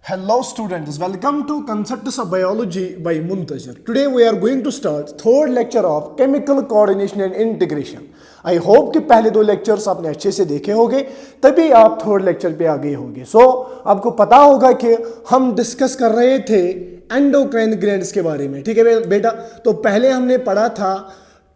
Hello students, welcome to Concepts of Biology by Muntazir. Today we are going to start third lecture of Chemical Coordination and Integration. I hope कि पहले दो lectures आपने अच्छे से देखे होंगे, तभी आप थर्ड लेक्चर पे आ गए होंगे. आपको पता होगा कि हम डिस्कस कर रहे थे एंडोक्राइन ग्लैंड्स के बारे में. ठीक है बेटा, तो पहले हमने पढ़ा था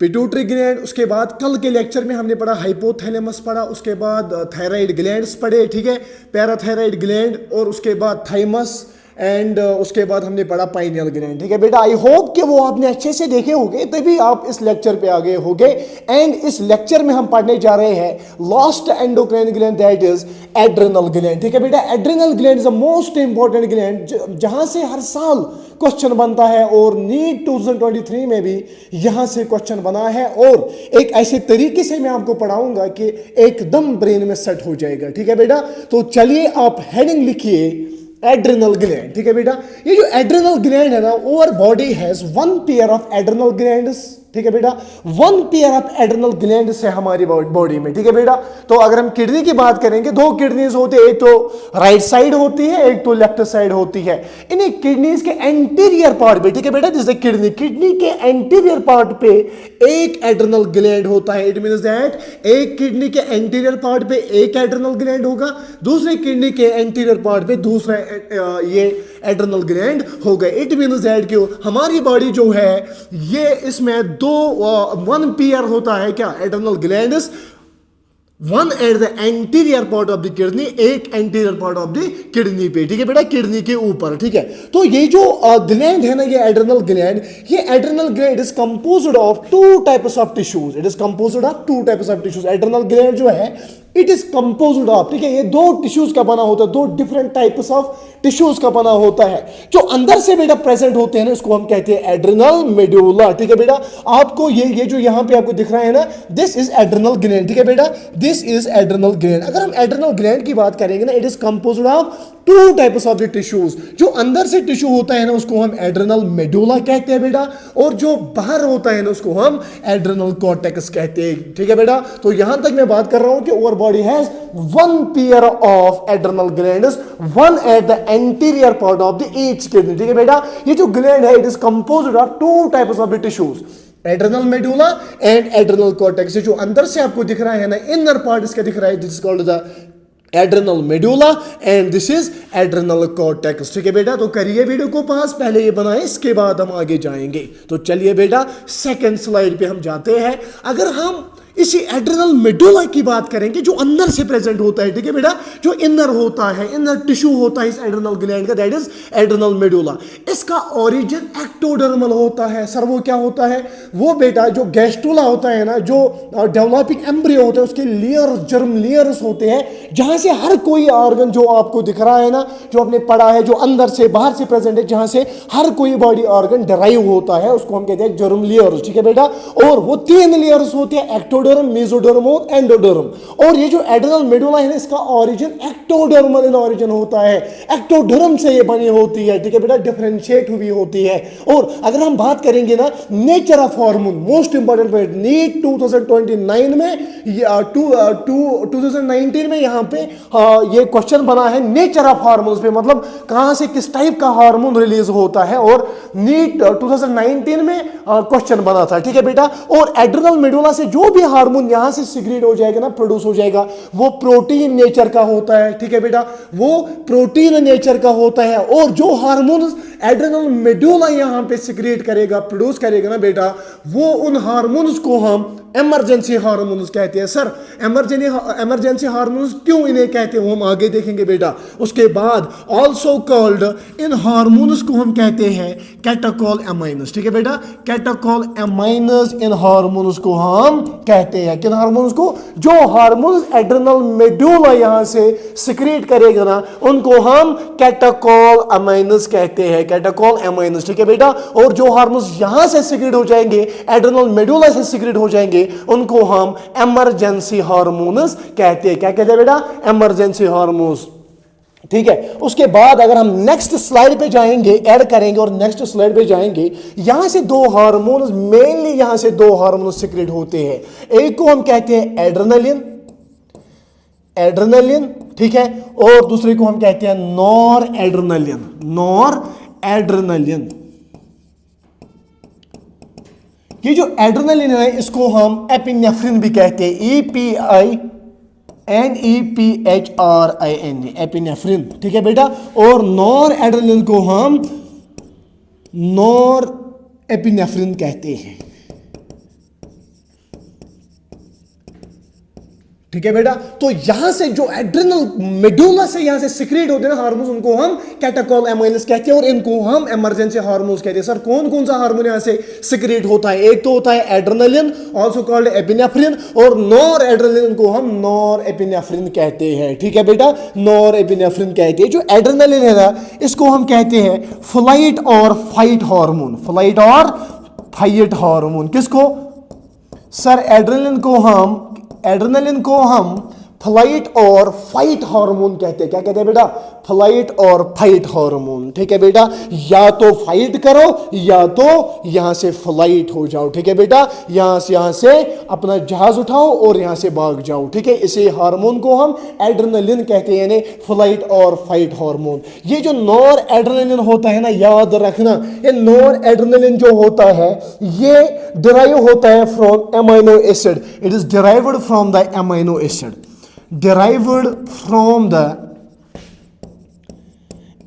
पिट्यूटरी ग्लैंड, उसके बाद कल के लेक्चर में हमने पढ़ा हाइपोथैलेमस पढ़ा, उसके बाद थायराइड ग्लैंड्स पढ़े. ठीक है, पैराथायराइड ग्लैंड, और उसके बाद थाइमस, एंड उसके बाद हमने पढ़ा पाइनियल ग्लैंड. ठीक है बेटा, आई होप कि वो आपने अच्छे से देखे होंगे, तभी आप इस लेक्चर पे आ गए होंगे. एंड इस लेक्चर में हम पढ़ने जा रहे हैं last endocrine gland, that is adrenal gland. ठीक है बेटा, adrenal gland is the most important gland, जहां से हर साल क्वेश्चन बनता है, और नीट 2023 में भी यहां से क्वेश्चन बना है, और एक ऐसे तरीके से मैं आपको पढ़ाऊंगा कि एकदम ब्रेन में सेट हो जाएगा. ठीक है बेटा, तो चलिए आप हेडिंग लिखिए एड्रिनल ग्लैंड. ठीक है बेटा, ये जो एड्रिनल ग्लैंड है ना, over body has one pair of adrenal glands. ठीक है बेटा, one pair of adrenal glands है हमारी बॉडी में. ठीक है बेटा, तो अगर हम किडनी की बात करेंगे, दो किडनीज होती है, एक तो राइट साइड होती है, एक तो लेफ्ट साइड होती है. इन्हीं किडनीज के एंटीरियर पार्ट पे, ठीक है बेटा, जैसे किडनी के एंटीरियर पार्ट पे एक एड्रिनल ग्लैंड होता है. इट मींस दैट एक किडनी के एंटीरियर पार्ट पे एक एड्रिनल ग्लैंड होगा, दूसरे किडनी के एंटीरियर पार्ट पे दूसरा ये एड्रिनल ग्लैंड होगा. इट मींस दैट कि हमारी बॉडी जो है ये इसमें दो वन पेयर होता है. क्या? Adrenal glands, one at the anterior part of the kidney, एक anterior part of the kidney पे. ठीक है बेटा, किडनी के ऊपर. ठीक है, तो ये जो ग्लैंड है ना, ये adrenal gland is composed of to types of tissues. It is composed of to types of tissues. Adrenal gland जो है इट इज कंपोज्ड ऑफ, ठीक है, ये दो टिश्यूज का बना होता है, दो डिफरेंट टाइप्स ऑफ टिश्यूज का बना होता है. जो अंदर से बेटा प्रेजेंट होते हैं ना, उसको हम कहते हैं एड्रिनल मेडुला. ठीक है बेटा, आपको ये जो यहां पे आपको दिख रहा है ना, दिस इज एड्रिनल ग्लैंड. ठीक है बेटा, दिस इज एड्रिनल ग्लैंड. अगर हम एड्रिनल ग्लैंड की बात करेंगे ना, it is composed of to types of the tissues. जो अंदर से टिश्यू होता है ना, उसको हम एड्रिनल मेडुला कहते हैं बेटा, और जो बाहर होता है ना, उसको हम एड्रिनल कॉर्टेक्स कहते हैं. ठीक है बेटा, तो यहां तक मैं बात कर रहा हूं कि over body has one pair of adrenal glands, one at the anterior part of the each kidney. ठीक है बेटा, ये जो ग्लैंड है it is composed of to types of the tissues, adrenal medulla and adrenal cortex. जो अंदर से आपको दिख रहा है ना, इनर पार्ट इसका दिख रहा है, this is called the adrenal medulla and this is adrenal cortex. ठीक है बेटा, तो करिए वीडियो को पास, पहले ये बनाए, इसके बाद हम आगे जाएंगे. तो चलिए बेटा सेकंड स्लाइड पे हम जाते हैं. अगर हम इसी एड्रिनल मेडुला की बात करेंगे, जो अंदर से प्रेजेंट होता है, ठीक है बेटा, जो इनर होता है, इनर टिश्यू होता है इस एड्रिनल ग्लैंड का, दैट इज एड्रिनल मेडुला. इसका ओरिजिन एक्टोडर्मल होता है. सर वो क्या होता है? वो बेटा जो गैस्ट्रुला होता है ना, जो डेवलपिंग एम्ब्रियो होता है, उसके लेयर, जर्म लेयर्स होते हैं, जहां से हर कोई ऑर्गन जो आपको दिख रहा है ना, जो आपने पढ़ा है, जो अंदर से बाहर से प्रेजेंट है, जहां से हर कोई बॉडी ऑर्गन डराइव होता है, उसको हम कहते हैं जर्म लेयर्स. ठीक है बेटा, और वो तीन लेयर्स होते हैं, एक्टोडर्म, मेसोडर्म और एंडोडर्म. और ये जो एड्रिनल मेडुला है ना, इसका ओरिजिन एक्टोडर्मल इन ओरिजिन होता है, एक्टोडर्म से ये बनी होती है. ठीक है बेटा, डिफरेंशिएट हुई होती है. और अगर हम बात करेंगे ना nature of hormone, most important point, NEET 2029 में 2019 में यहां पे ये क्वेश्चन बना है नेचर ऑफ हार्मोन्स पे, मतलब कहां से किस टाइप का हार्मोन रिलीज होता है, और नीट 2019 में क्वेश्चन बना था. ठीक है बेटा, और एड्रिनल मेडुला से जो भी हार्मोन यहां से सिक्रीट हो जाएगा ना, प्रोड्यूस हो जाएगा, वो प्रोटीन नेचर का होता है. ठीक है बेटा, वो प्रोटीन नेचर का होता है. और जो हार्मोन एड्रिनल मेडुला यहां पे सिक्रीट करेगा, प्रोड्यूस करेगा ना बेटा, वो उन हार्मोन्स को हम इमरजेंसी हार्मोन्स कहते हैं. सर इमरजेंसी हार्मोन्स क्यों इन्हें कहते हैं, वो हम आगे देखेंगे बेटा. उसके बाद ऑल्सो कॉल्ड, इन हार्मोन्स को हम कहते हैं कैटाकोल एमाइनस. ठीक है बेटा, कैटाकोल एमाइनस इन हार्मोन्स को हम कहते हैं. किन हार्मोन्स को? जो हार्मोन्स एड्रिनल मेडुला यहां से सिक्रीट करेगा ना, उनको हम कैटाकोल एमाइनस कहते हैं, कैटाकोल एमाइनस. ठीक है बेटा, और जो हार्मोन्स यहां से सिक्रीट हो जाएंगे, एड्रिनल मेडुला से सिक्रीट हो जाएंगे, उनको हम इमरजेंसी हार्मोन्स कहते हैं. क्या कहते हैं बेटा? Emergency hormones. ठीक है, उसके बाद अगर हम नेक्स्ट स्लाइड पे जाएंगे, ऐड करेंगे और नेक्स्ट स्लाइड पे जाएंगे, यहां से दो हार्मोन्स, मेनली यहां से दो हार्मोन्स सिक्रेट होते हैं. एक को हम कहते हैं एड्रेनालिन, एड्रेनलिन, ठीक है, और दूसरे को हम कहते हैं नॉर एड्रेनलिन, नॉर एड्रेनलिन। ये जो एड्रेनलिन है इसको हम एपिनेफ्रिन भी कहते हैं, EPINEPHRIN, एपिनेफ्रिन, ठीक है बेटा। और नॉर एड्रेनलिन को हम नॉर एपिनेफ्रिन कहते हैं, ठीक है बेटा। तो यहां से जो एड्रेनल मेडुला से यहां से सिक्रेट होते हैं ना हार्मोन्स, उनको हम कैटेकोलएमाइन्स कहते हैं और इनको हम इमरजेंसी हार्मोन्स कहते हैं। सर कौन कौन सा हार्मोन यहां से सिक्रेट होता है? एक तो होता है एड्रेनलिन, आल्सो कॉल्ड एपिनेफ्रिन, और नॉर एड्रेनलिन को हम नॉर एपिनेफ्रिन कहते हैं, ठीक है बेटा, नॉर एपिनेफ्रिन कहते हैं। जो एड्रेनलिन है ना इसको हम कहते हैं फ्लाइट और फाइट हार्मोन, फ्लाइट और फाइट हार्मोन। किसको? सर एड्रेनलिन को हम फ्लाइट और फाइट हार्मोन कहते हैं। क्या कहते हैं बेटा? फ्लाइट और फाइट हार्मोन, ठीक है बेटा। या तो फाइट करो या तो यहां से फ्लाइट हो जाओ, ठीक है बेटा। यहां से अपना जहाज उठाओ और यहां से भाग जाओ, ठीक है। इसी हार्मोन को हम एड्रेनलिन कहते हैं, यानी फ्लाइट और फाइट हार्मोन। ये जो नॉर एड्रेनलिन होता है ना, याद रखना, ये नॉर एड्रेनलिन जो होता है ये डिराइव होता है from amino acid. It is derived from the amino acid, derived from the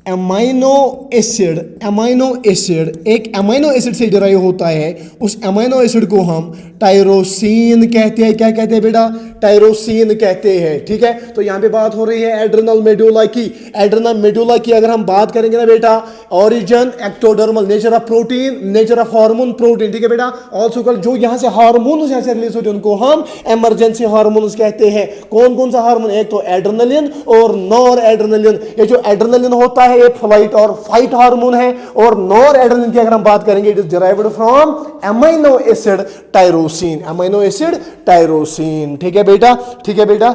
amino acid. Amino acid एक एमाइनो एसिड से डिराइव होता है। उस एमाइनो एसिड को हम टायरोसिन कहते हैं। क्या कहते हैं बेटा? टायरोसिन कहते हैं, ठीक है। तो यहां पे बात हो रही है एड्रेनल मेडुला की। एड्रेनल मेडुला की अगर हम बात करेंगे ना बेटा, origin ectodermal, nature of protein, nature of hormone protein, ठीक है बेटा। ऑल्सो कॉल्ड, जो यहां से हार्मोन यहां से रिलीज होते हैं उनको हम इमरजेंसी हार्मोन्स कहते हैं। कौन कौन सा हार्मोन? एक तो एड्रेनलिन और नॉर एड्रेनलिन। ये जो एड्रेनलिन होता है ये फ्लाइट और फाइट हार्मोन है, और नॉर एड्रेनलिन की अगर हम बात करेंगे it is derived from amino acid tyrosine, amino acid tyrosine, ठीक है बेटा, ठीक है बेटा।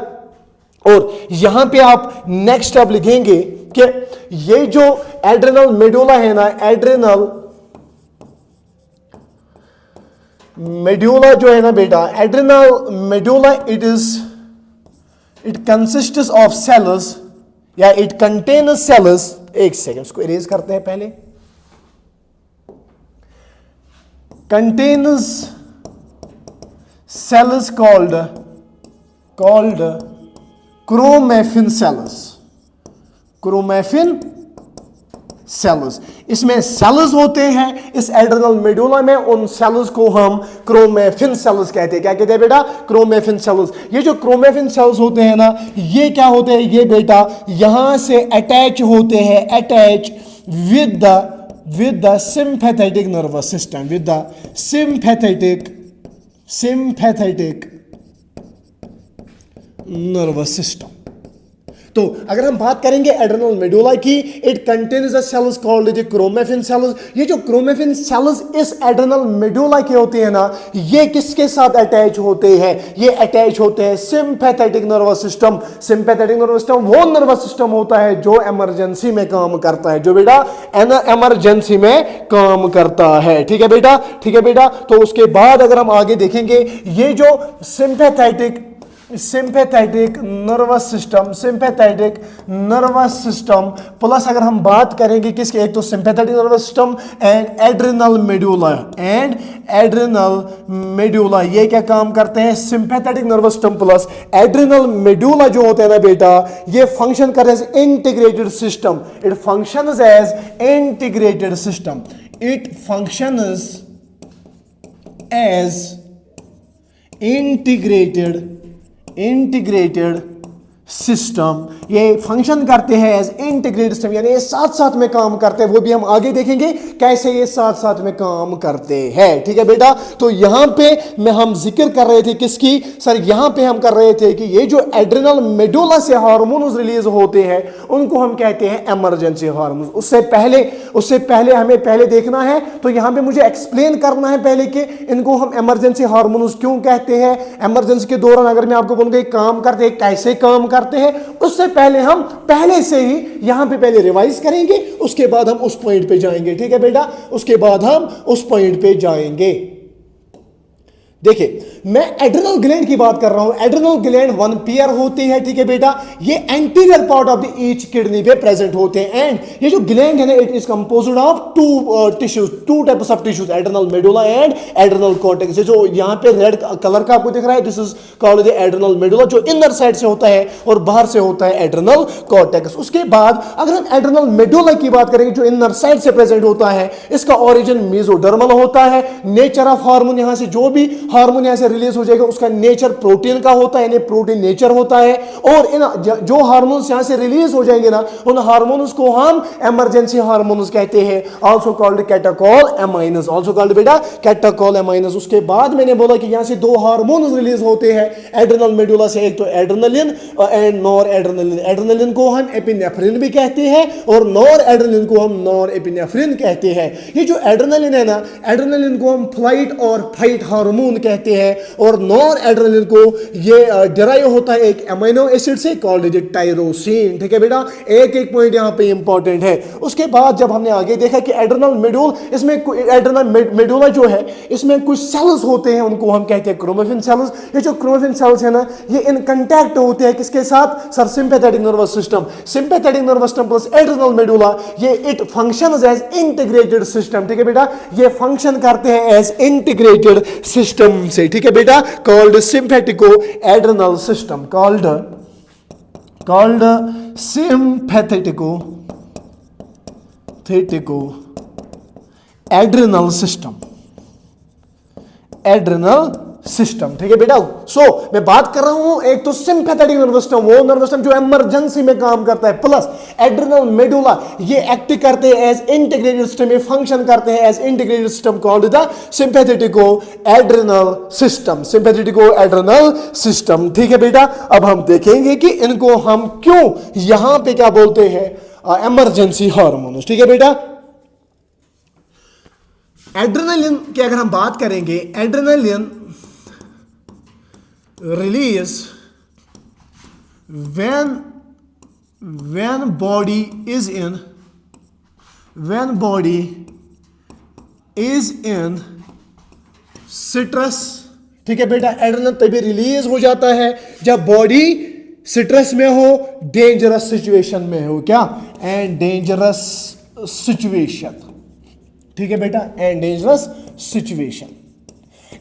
और यहां पे आप नेक्स्ट स्टेप लिखेंगे कि ये जो एड्रेनल मेडुला है ना, एड्रेनल मेडुला जो है ना बेटा, adrenal medulla it consists of cells या इट कंटेन्स सेल्स। एक सेकेंड, इसको इरेज करते हैं पहले। Contains cells called chromaffin cells, chromaffin cells. इसमें सेल्स होते हैं इस एड्रेनल मेडुला में, उन सेल्स को हम क्रोमैफिन सेल्स कहते हैं। क्या कहते हैं बेटा? Chromaffin cells. ये जो क्रोमैफिन सेल्स होते हैं ना, ये क्या होते हैं? ये बेटा यहां से अटैच होते हैं, attach with the sympathetic nervous system, with the sympathetic nervous system. तो अगर हम बात करेंगे एड्रेनल मेडुला की, it contains the cells called the chromaffin cells. ये जो क्रोमैफिन सेल्स इस एड्रेनल मेडुला के होते हैं ना, ये किसके साथ अटैच होते हैं? ये अटैच होते हैं sympathetic nervous system. Sympathetic nervous system वो नर्वस सिस्टम होता है जो इमरजेंसी में काम करता है, जो बेटा इमरजेंसी में काम करता है, ठीक है बेटा, ठीक है बेटा। तो उसके बाद अगर हम आगे देखेंगे, ये जो सिंपैथेटिक नर्वस सिस्टम प्लस अगर हम बात करेंगे किसके, एक तो sympathetic nervous system and adrenal medulla, ये क्या काम करते हैं? Sympathetic nervous system plus adrenal medulla जो होते हैं ना बेटा, ये फंक्शन करते हैं integrated system. It functions as integrated system, it functions as integrated system. ये फंक्शन करते हैं एज इंटीग्रेटेड सिस्टम, यानी ये साथ साथ में काम करते हैं। वो भी हम आगे देखेंगे कैसे ये साथ साथ में काम करते हैं, ठीक है बेटा। तो यहां पे हम जिक्र कर रहे थे किसकी? सर यहां पे हम कर रहे थे कि ये जो एड्रेनल मेडुला से हार्मोन्स रिलीज होते हैं उनको हम कहते हैं इमरजेंसी हार्मोन्स। उससे पहले हमें पहले देखना है, तो यहां पे मुझे एक्सप्लेन करना है पहले कि इनको हम इमरजेंसी हार्मोन्स क्यों कहते हैं। इमरजेंसी के दौरान अगर मैं आपको बोलूंगा काम करते हैं, कैसे काम करते हैं, उससे पहले हम पहले से ही यहां पे पहले रिवाइज करेंगे, उसके बाद हम उस पॉइंट पे जाएंगे, ठीक है बेटा, उसके बाद हम उस पॉइंट पे जाएंगे। देखिए मैं एड्रिनल ग्लैंड की बात कर रहा हूं। एड्रिनल ग्लैंड वन पेयर होती है, ठीक है बेटा। ये anterior part of the each kidney पे प्रेजेंट होते हैं। एंड ये जो ग्लैंड है ना, it is composed of two tissues, two types of tissues, adrenal medulla and adrenal cortex. जो यहां पे रेड कलर का आपको दिख रहा है, this is called the adrenal medulla, जो इनर साइड से होता है और बाहर से होता है एड्रिनल कॉर्टेक्स। उसके बाद अगर हम एड्रिनल मेडुला की बात करेंगे, जो इनर साइड से प्रेजेंट होता है, इसका ओरिजिन मेसोडर्मल होता है। नेचर ऑफ हार्मोन, यहां से जो भी हार्मोन यहां से रिलीज हो जाएगा उसका नेचर प्रोटीन का होता है, यानी प्रोटीन नेचर होता है। और इन जो हार्मोन्स यहां से रिलीज हो जाएंगे ना, उन हार्मोन्स को हम इमरजेंसी हार्मोन्स कहते हैं, आल्सो कॉल्ड कैटाकोल एमाइनस, आल्सो कॉल्ड बेटा कैटाकोल एमाइनस। उसके बाद मैंने बोला कि यहां से दो हार्मोन्स रिलीज होते हैं एड्रिनल मेडुला से, एक तो adrenaline and nor adrenaline. Adrenaline को हम एपिनेफ्रिन भी कहते हैं और नॉर एड्रेनलिन को हम नॉर एपिनेफ्रिन कहते हैं। ये जो एड्रेनलिन है ना, एड्रेनलिन को हम फ्लाइट और फाइट हार्मोन कहते हैं, और नॉर एड्रेनलिन को ये डिराइव होता है एक अमीनो एसिड से कॉल्ड टायरोसिन, ठीक है बेटा। एक एक पॉइंट यहां पे इंपॉर्टेंट है। उसके बाद जब हमने आगे देखा कि एड्रेनल मेडुल, इसमें एड्रेनल मेडुला जो है, इसमें कुछ सेल्स होते हैं, उनको हम कहते हैं क्रोमेटिन सेल्स। ये जो क्रोमेटिन सेल्स है ना, ये इन कांटेक्ट होते हैं किसके साथ? Sir sympathetic nervous system. Sympathetic nervous system plus adrenal medulla, ये it functions as integrated system, ठीक है बेटा। ये फंक्शन करते हैं एज इंटीग्रेटेड सिस्टम से, ठीक है बेटा, called sympathico adrenal system, called sympathetico adrenal system, adrenal system, ठीक है बेटा। सो मैं बात कर रहा हूं एक तो सिंपैथेटिक नर्वस सिस्टम, वो नर्वस सिस्टम जो इमरजेंसी में काम करता है, प्लस एड्रेनल मेडुला, ये एक्ट करते हैं एज इंटीग्रेटेड सिस्टम, ये फंक्शन करते हैं as integrated system called the sympathetico adrenal system, sympathetico adrenal system, ठीक है बेटा। अब हम देखेंगे कि इनको हम क्यों यहां पे क्या बोलते हैं, इमरजेंसी हार्मोन्स, ठीक है बेटा। एड्रेनलिन की अगर हम बात करेंगे, adrenaline release when body is in stress, ठीक है बेटा। एड्रेनलिन तभी रिलीज हो जाता है जब बॉडी स्ट्रेस में हो, डेंजरस सिचुएशन में हो, क्या? एंड डेंजरस सिचुएशन, ठीक है बेटा, एंड डेंजरस सिचुएशन।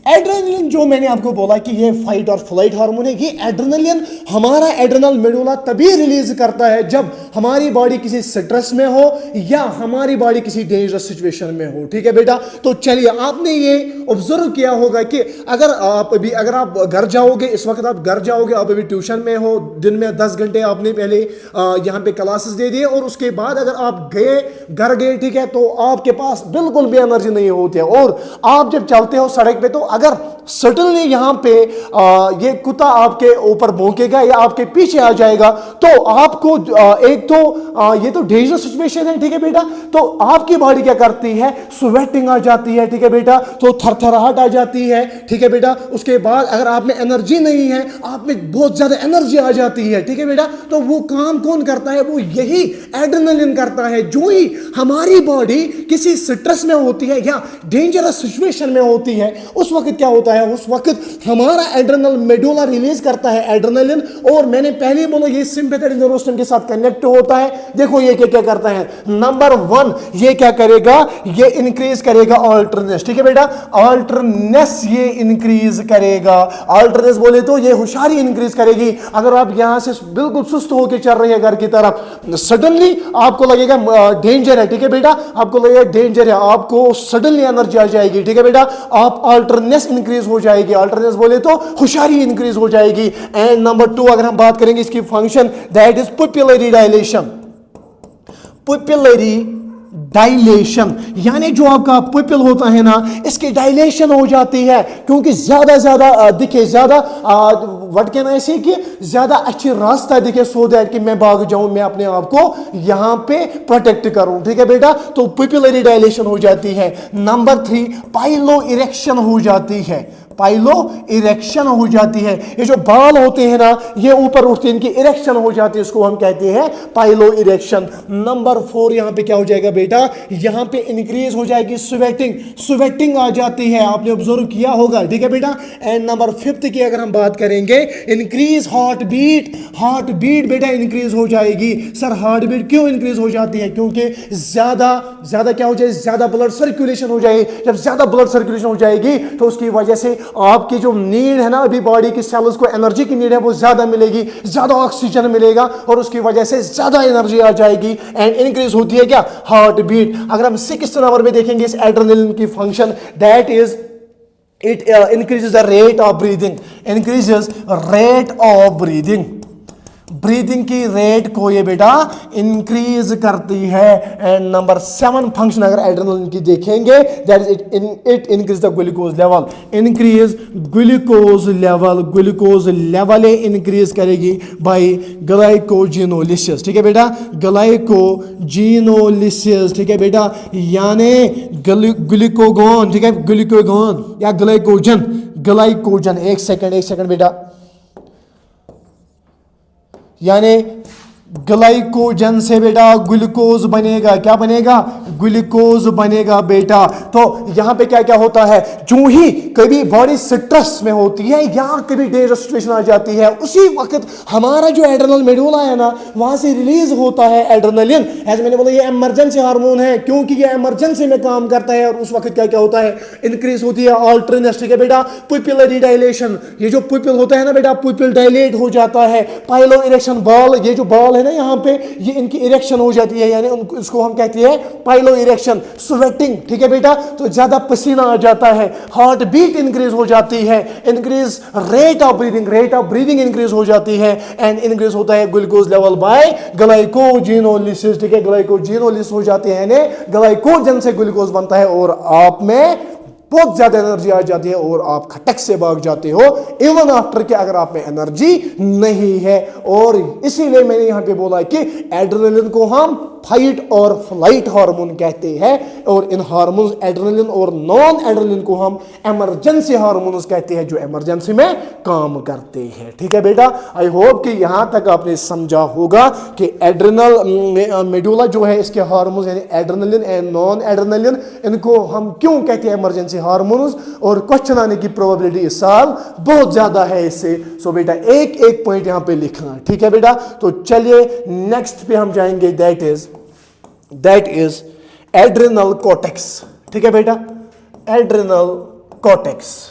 एड्रेनलिन जो मैंने आपको बोला कि ये फाइट और फ्लाइट हार्मोन है, ये एड्रेनलिन हमारा एड्रेनल मेडुला तभी रिलीज करता है जब हमारी बॉडी किसी स्ट्रेस में हो या हमारी बॉडी किसी डेंजरस सिचुएशन में हो, ठीक है बेटा। तो चलिए, आपने ये ऑब्जर्व किया होगा कि अगर आप घर जाओगे, इस वक्त आप घर जाओगे, आप अभी ट्यूशन में हो, दिन में 10 घंटे आपने पहले यहाँ पे क्लासेस दे दिए, और उसके बाद अगर आप घर गए, ठीक है, तो आपके पास बिल्कुल भी एनर्जी नहीं होती है, और आप जब चलते हो सड़क पे, तो अगर सडनली यहां पे ये कुत्ता आपके ऊपर भौंकेगा या आपके पीछे आ जाएगा, तो आपको एक तो ये तो डेंजरस सिचुएशन है, ठीक है बेटा। तो आपकी बॉडी क्या करती है? स्वेटिंग आ जाती है, ठीक है बेटा, तो थरथराहट आ जाती है, ठीक है बेटा। उसके बाद अगर आप में एनर्जी नहीं है, आप में बहुत ज्यादा एनर्जी आ जाती है, ठीक है बेटा। तो वो काम कौन करता है? वो यही एड्रेनलिन करता है। जो ही हमारी बॉडी किसी स्ट्रेस में होती है या डेंजरस सिचुएशन में होती है, उस वक्त क्या होता है? उस वक्त हमारा एड्रेनल मेडुला रिलीज करता है एड्रेनलिन, और मैंने पहले बोला ये सिंपैथेटिक नर्वस सिस्टम के साथ कनेक्ट होता है। देखो ये क्या करता है। नंबर 1, ये क्या करेगा? ये इंक्रीज करेगा अल्टरनेस, ठीक है बेटा, अल्टरनेस ये इंक्रीज करेगा। अल्टरनेस बोले तो ये होशियारी इंक्रीज करेगी। अगर आप यहां से बिल्कुल सुस्त होकर चल रहे हैं घर की तरफ, सडनली आपको लगेगा डेंजर है, ठीक है बेटा, आपको लगेगा डेंजर है, आपको सडनली एनर्जी आ जाएगी, ठीक है बेटा, आप अल्टरनेस इंक्रीज हो जाएगी। अल्टरनेस बोले तो होशियारी इंक्रीज हो जाएगी। एंड नंबर 2, अगर हम बात करेंगे इसकी function, that is pupillary dilation. Pupillary dilation यानी जो आपका पुपिल होता है ना, इसकी डायलेशन हो जाती है, क्योंकि ज्यादा दिखे, ज्यादा व्हाट कैन आई से, कि ज्यादा अच्छी रास्ता दिखे, सो दैट कि मैं भाग जाऊं, मैं अपने आप को यहां पे प्रोटेक्ट करूं, ठीक है बेटा। तो पुपिलरी डायलेशन हो जाती है। नंबर 3, पाइलो इरेक्शन हो जाती है। पाइलो इरेक्शन हो जाती है। ये जो बाल होते हैं ना, ये ऊपर उठते हैं, इनकी इरेक्शन हो जाती है, इसको हम कहते हैं पाइलो इरेक्शन। नंबर 4 यहां पे क्या हो जाएगा बेटा, यहां पे इंक्रीज हो जाएगी स्वेटिंग, स्वेटिंग आ जाती है, आपने ऑब्जर्व किया होगा, ठीक है बेटा। एंड नंबर 5 की अगर हम बात करेंगे, increase heart beat, heart beat बेटा इंक्रीज हो जाएगी। सर हार्ट बीट क्यों इंक्रीज हो जाती है? क्योंकि ज्यादा क्या हो जाए, ज्यादा ब्लड सर्कुलेशन हो जाए। जब ज्यादा ब्लड सर्कुलेशन हो जाएगी तो उसकी वजह से आपकी जो नीड है ना, अभी बॉडी की सेल्स को एनर्जी की नीड है, वो ज्यादा मिलेगी, ज्यादा ऑक्सीजन मिलेगा और उसकी वजह से ज्यादा एनर्जी आ जाएगी एंड इंक्रीज होती है क्या, हार्ट बीट। अगर हम 6th नंबर में देखेंगे इस एड्रेनलिन की function, that is it increases the rate of breathing, increases rate of breathing, breathing की रेट को ये बेटा इंक्रीज करती है। एंड नंबर 7 फंक्शन अगर एड्रेनलिन की देखेंगे, that is it increase the glucose level, increase glucose level, glucose level increase करेगी बाय ग्लाइकोजिनोलिसिस, ठीक है बेटा, ग्लाइकोजिनोलिसिस, ठीक है बेटा, यानी ग्लूकोगोन, ठीक है, ग्लूकोगोन या ग्लाइकोजन, ग्लाइकोजन, एक सेकंड बेटा, यानी ग्लाइकोजन से बेटा ग्लूकोज बनेगा, क्या बनेगा, ग्लूकोज बनेगा बेटा। तो यहां पे क्या क्या होता है, जो ही कभी बॉडी स्ट्रेस में होती है या कभी डेंजरस सिचुएशन आ जाती है, उसी वक्त हमारा जो एड्रेनल मेडुला है ना, वहां से रिलीज होता है एड्रेनलिन। ऐसे मैंने बोला ये इमरजेंसी हार्मोन है, क्योंकि ये इमरजेंसी में काम करता है। और उस वक्त क्या क्या होता है, इंक्रीज होती है ऑल्टरनेस, ठीक है बेटा, पुपिलरी डायलेशन, ये जो पुपिल होता है ना बेटा, पुपिल डायलेट हो जाता है। पाइलो इरेक्शन, बॉल, ये जो बॉल है ना यहाँ पे, ये इनकी इरेक्शन हो जाती है, यानी इसको हम कहते हैं पाइलो इरेक्शन। स्वेटिंग, ठीक है बेटा, तो ज्यादा पसीना आ जाता है, हार्ट बीट इंक्रीज हो जाती है, increase rate of breathing increase हो जाती है एंड इंक्रीज होता है ग्लूकोज लेवल बाय ग्लाइकोजिनोलिसिस, ठीक है, ग्लाइकोजिनोलिसिस हो जाती है, यानी ग्लाइकोजन से ग्लूकोज बनता है और आप में बहुत ज्यादा एनर्जी आ जाती है और आप खटक से भाग जाते हो, इवन आफ्टर के अगर आप में एनर्जी नहीं है। और इसीलिए मैंने यहां पे बोला कि एड्रेनलिन को हम फाइट और फ्लाइट हार्मोन कहते हैं, और इन हार्मोन्स एड्रेनलिन और नॉन एड्रेनलिन को हम इमरजेंसी हार्मोन्स कहते हैं, जो इमरजेंसी में काम करते हैं, ठीक है बेटा। आई होप कि यहां तक आपने समझा होगा कि एड्रेनल मेडुला जो है, इसके हार्मोन्स यानी एड्रेनलिन एंड नॉन एड्रेनलिन, इनको हम क्यों कहते हैं इमरजेंसी हार्मोन्स, और क्वेश्चन आने की प्रोबेबिलिटी इस साल बहुत ज्यादा है इससे। सो बेटा एक एक पॉइंट यहां पे लिखना, ठीक है बेटा। तो चलिए नेक्स्ट पे हम जाएंगे, दैट इज एड्रेनल कॉर्टेक्स, ठीक है बेटा, एड्रेनल कॉर्टेक्स।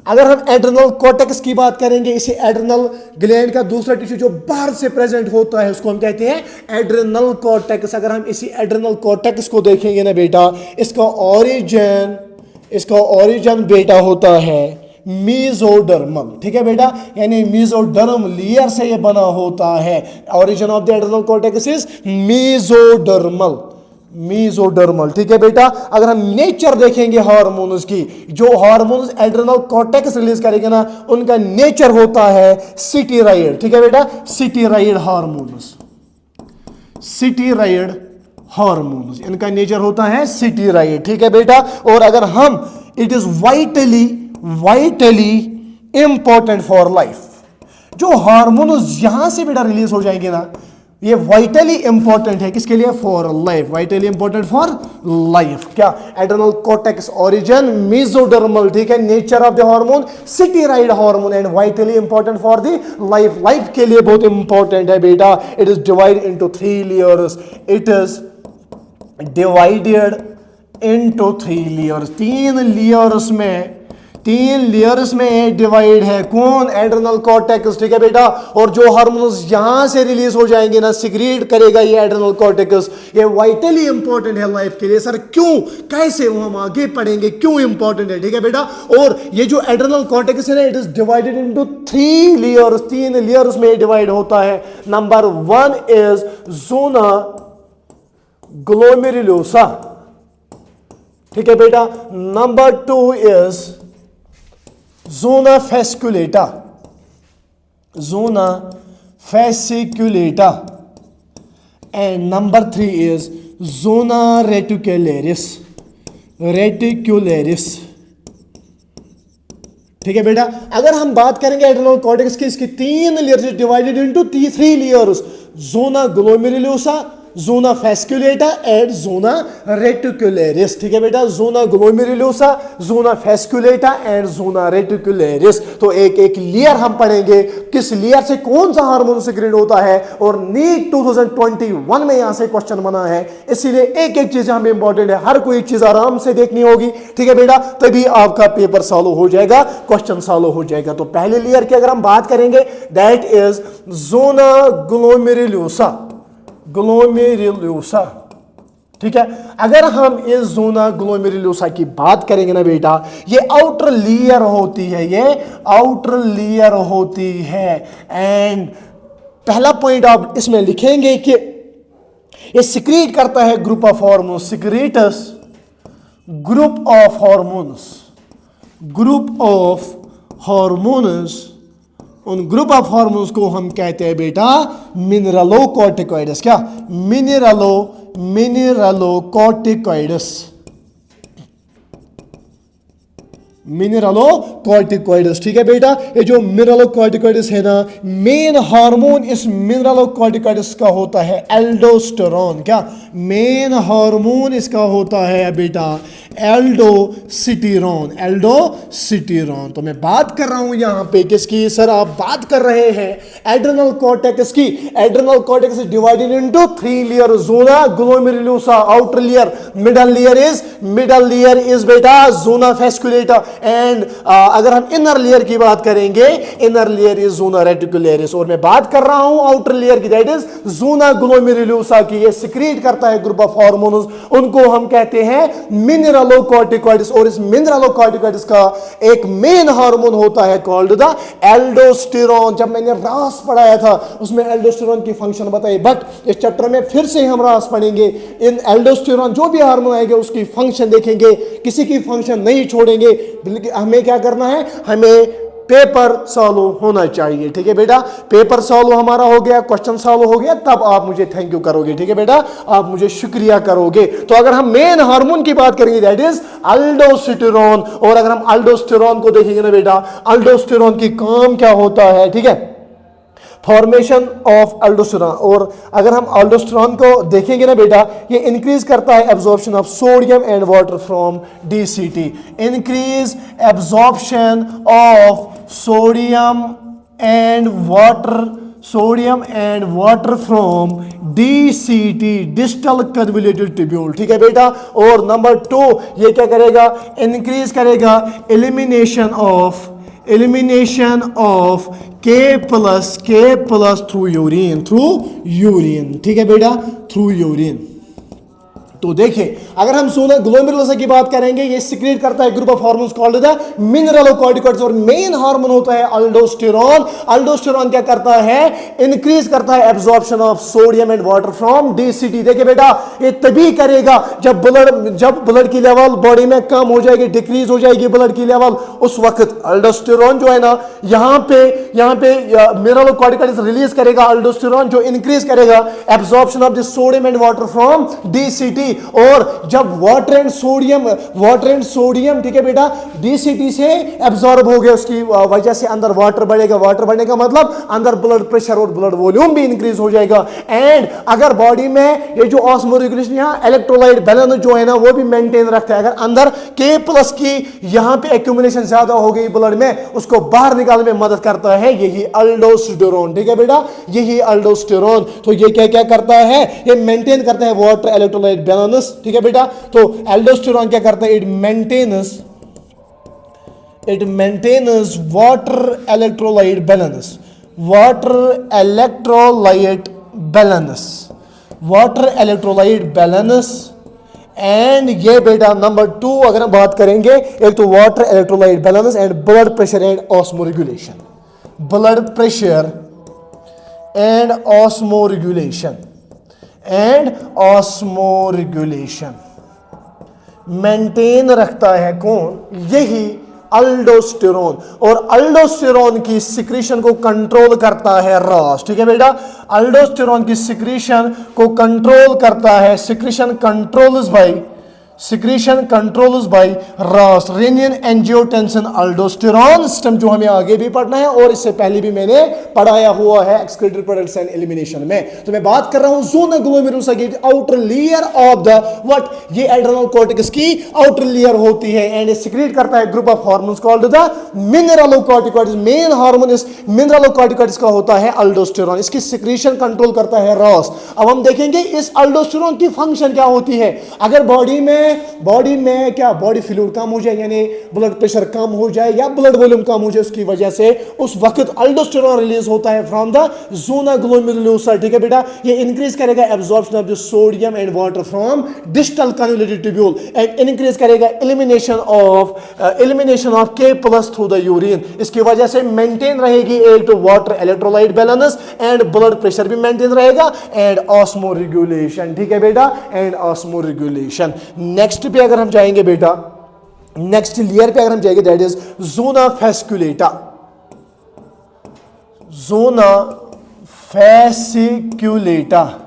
अगर हम एड्रेनल कॉर्टेक्स की बात करेंगे, इसे एड्रेनल ग्लैंड का दूसरा टिश्यू जो बाहर से प्रेजेंट होता है, उसको हम कहते हैं एड्रेनल कॉर्टेक्स। अगर हम इसी एड्रेनल कॉर्टेक्स को देखेंगे ना बेटा, इसका ओरिजिन बेटा होता है मीजोडर्मल, ठीक है बेटा, यानी मीजोडर्म लेयर से ये बना होता है। Origin of the adrenal cortex is mesodermal, ठीक है बेटा। अगर हम नेचर देखेंगे हार्मोन्स की, जो हार्मोन्स एड्रेनल कॉर्टेक्स रिलीज करेंगे ना, उनका नेचर होता है स्टीरॉयड, ठीक है बेटा, स्टीरॉयड हार्मोन्स, इनका नेचर होता है स्टीरॉयड, ठीक है बेटा। और अगर हम, it is vitally important for life, जो हार्मोन्स यहां से बेटा रिलीज हो जाएंगे ना, ये वाइटली इंपॉर्टेंट है किसके लिए, for life, vitally important for life. क्या, एड्रेनल कॉर्टेक्स ओरिजिन मीजोडर्मल, ठीक है, nature of the hormone steroid hormone and vitally important for the life, life के लिए बहुत इंपॉर्टेंट है बेटा। It is divided into 3 layers, it is divided into 3 layers, 3 layers में divide है, कौन, एड्रेनल कॉर्टेक्स, ठीक है बेटा। और जो हार्मोन्स यहां से रिलीज हो जाएंगे ना, सिक्रीट करेगा ये एड्रेनल कॉर्टेक्स, ये वाइटली इंपॉर्टेंट है लाइफ के लिए। सर क्यों, कैसे, वो हम आगे पढ़ेंगे क्यों इंपॉर्टेंट है, ठीक है बेटा। और ये जो एड्रेनल कॉर्टेक्स है ना, it is divided into 3 layers, 3 layers में डिवाइड होता है। नंबर 1 इज ज़ोना ग्लोमेरुलोसा, ठीक है बेटा। Number 2 is zona fasciculata, and number 3 is zona reticularis, ठीक है बेटा। अगर हम बात करेंगे एड्रेनल कॉर्टेक्स की, इसकी 3 layers divided into 3 layers, zona glomerulosa, zona fasciculata and zona reticularis. ठीक है बेटा, zona glomerulosa, zona fasciculata and zona reticularis. तो एक एक लेयर हम पढ़ेंगे, किस लेयर से कौन सा हार्मोन सिक्रेट होता है, और नीट 2021 में यहां से क्वेश्चन बना है, इसीलिए एक एक चीज हमें इंपॉर्टेंट है, हर कोई चीज आराम से देखनी होगी। ठीक है बेटा, तभी आपका पेपर सॉल्व हो जाएगा, क्वेश्चन सॉल्व हो जाएगा। तो पहले लेयर की अगर हम बात करेंगे, that is zona glomerulosa, glomerulosa. ठीक है, अगर हम इस जोना ग्लोमेरुलोसा की बात करेंगे ना बेटा, ये आउटर लेयर होती है, ये आउटर लेयर होती है। एंड पहला पॉइंट आप इसमें लिखेंगे कि ये सिक्रीट करता है group of hormones, secretes group of hormones, group of hormones. उन ग्रुप ऑफ हार्मोन्स को हम कहते हैं बेटा मिनरलोकॉर्टिकॉइड्स। क्या? Mineralocorticoids, mineralocorticoids. ठीक है बेटा, ये जो मिनरलोकॉर्टिकॉइड्स है ना, मेन हार्मोन इस मिनरलोकॉर्टिकॉइड्स का होता है एल्डोस्टेरॉन। क्या? मेन हार्मोन इसका होता है बेटा एल्डोस्टेरॉन, एल्डोस्टेरॉन। तो मैं बात कर रहा हूं यहां पे किसकी? सर आप बात कर रहे हैं एड्रेनल कॉर्टेक्स की। Adrenal cortex is divided into 3 layer, zona glomerulosa outer layer, middle layer is बेटा जोना फेस्कुलेटा, एंड अगर हम इनर लेयर की बात करेंगे, inner layer is zona reticularis. और मैं बात कर रहा हूं आउटर लेयर की, दैट इज जोना ग्लोमेरुलोसा की। ये सिक्रीट करता है ग्रुप ऑफ हार्मोन्स, उनको हम कहते हैं मिनरलोकॉर्टिकॉइड्स। और इस मिनरलोकॉर्टिकॉइड्स का एक मेन हार्मोन होता है कॉल्ड द एल्डोस्टेरॉन। जब मैंने रास पढ़ाया था उसमें एल्डोस्टेरॉन की फंक्शन बताई, बट इस चैप्टर में फिर से हम रास पढ़ेंगे। इन एल्डोस्टेरॉन जो भी हार्मोन आएंगे उसकी फंक्शन देखेंगे, किसी की फंक्शन नहीं छोड़ेंगे। हमें क्या करना है? हमें पेपर सॉल्व होना चाहिए। ठीक है बेटा, पेपर सॉल्व हमारा हो गया, क्वेश्चन सॉल्व हो गया, तब आप मुझे थैंक यू करोगे। ठीक है बेटा, आप मुझे शुक्रिया करोगे। तो अगर हम मेन हार्मोन की बात करेंगे दैट इज अल्डोस्टेरॉन। और अगर हम अल्डोस्टेरॉन को देखेंगे ना बेटा, अल्डोस्टेरॉन की काम क्या होता है? ठीक है, फॉर्मेशन ऑफ अल्डोस्टेरॉन। और अगर हम अल्डोस्टेरॉन को देखेंगे ना बेटा, ये इंक्रीज करता है absorption of sodium and water from DCT, increase absorption of sodium and water from DCT, distal convoluted tubule. ठीक है बेटा। और नंबर 2 ये क्या करेगा? इंक्रीज करेगा elimination of K+ through urine. ठीक है बेटा, थ्रू यूरिन। तो देखिए, अगर हम जोना ग्लोमेरुलोसा की बात करेंगे, ये सिक्रेट करता है group of hormones called the mineralocorticoids, और मेन हार्मोन होता है अल्डोस्टेरॉन। अल्डोस्टेरॉन क्या करता है? इंक्रीज करता है absorption of sodium and water from DCT। देखिए बेटा, ये तभी करेगा जब ब्लड की लेवल बॉडी में कम हो जाएगी, डिक्रीज हो जाएगी ब्लड की लेवल, उस वक्त अल्डोस्टेरॉन जो है ना, यहां पे मिनरलोकॉर्टिकॉइड्स रिलीज करेगा अल्डोस्टेरॉन, जो इंक्रीज करेगा absorption of the sodium and water from DCT। और जब वाटर एंड सोडियम ठीक है बेटा DCT से एब्जॉर्ब हो गया, उसकी वजह से अंदर वाटर बढ़ेगा। वाटर बढ़ने का मतलब अंदर ब्लड प्रेशर और ब्लड वॉल्यूम भी इंक्रीज हो जाएगा। एंड अगर बॉडी में ये जो ऑस्मोरेगुलेशन, यहाँ इलेक्ट्रोलाइट बैलेंस जो है ना, वो भी मेंटेन रखता है। अगर अंदर K+ की यहाँ पे एक्यूमुलेशन ज्यादा हो गई ब्लड में, उसको बाहर निकालने में मदद करता है यही अल्डोस्टेरॉन। ठीक है बेटा, यही अल्डोस्टेरॉन। तो ये क्या करता है? ये मेंटेन करता है वाटर इलेक्ट्रोलाइट बैलेंस। ठीक है बेटा, तो एल्डोस्टेरॉन क्या करता है? It maintains water electrolyte balance. And ये बेटा नंबर 2 अगर हम बात करेंगे, एक तो water electrolyte balance and blood pressure and osmoregulation, maintain रखता है कौन? यही अल्डोस्टेरॉन। और अल्डोस्टेरॉन की सिक्रीशन को कंट्रोल करता है रास। ठीक है बेटा, अल्डोस्टेरॉन की सिक्रीशन को कंट्रोल करता है, secretion controls by secretion controls by RAAS renin angiotensin aldosterone system, जो हमें आगे भी पढ़ना है और इससे पहले भी मैंने पढ़ाया हुआ है एक्सक्रीटरी प्रोडक्ट्स एंड एलिमिनेशन में। तो मैं बात कर रहा हूं ज़ोना ग्लोमेरुलोसा की outer layer of the what, ये एड्रेनल कॉर्टेक्स की आउटर लेयर होती है एंड सिक्रीट करता है group of hormones called the mineralocorticoids. Main hormone इस मिनरलोकॉर्टिकॉइड्स का होता है अल्डोस्टेरॉन, इसकी सिक्रीशन कंट्रोल करता है रास। अब हम देखेंगे इस अल्डोस्टेरॉन की फंक्शन क्या होती है। अगर बॉडी में क्या बॉडी फ्लूइड कम हो जाए, यानी ब्लड प्रेशर कम हो जाए या ब्लड वॉल्यूम कम हो जाए, उसकी वजह से उस वक्त अल्डोस्टेरॉन रिलीज होता है फ्रॉम द ज़ोना ग्लोमेरुलोसा। ठीक है बेटा, ये इंक्रीज करेगा absorption of the sodium and water from distal convoluted tubule and increase करेगा एलिमिनेशन ऑफ के प्लस थ्रू द यूरिन। इसकी वजह से मेंटेन रहेगी एक तो water electrolyte balance and blood pressure भी मेंटेन रहेगा एंड ऑस्मो रेगुलेशन। ठीक है बेटा, एंड ऑस्मो रेगुलेशन। नेक्स्ट पे अगर हम जाएंगे बेटा, नेक्स्ट लेयर पे अगर हम जाएंगे that is zona fasciculata. Zona fasciculata,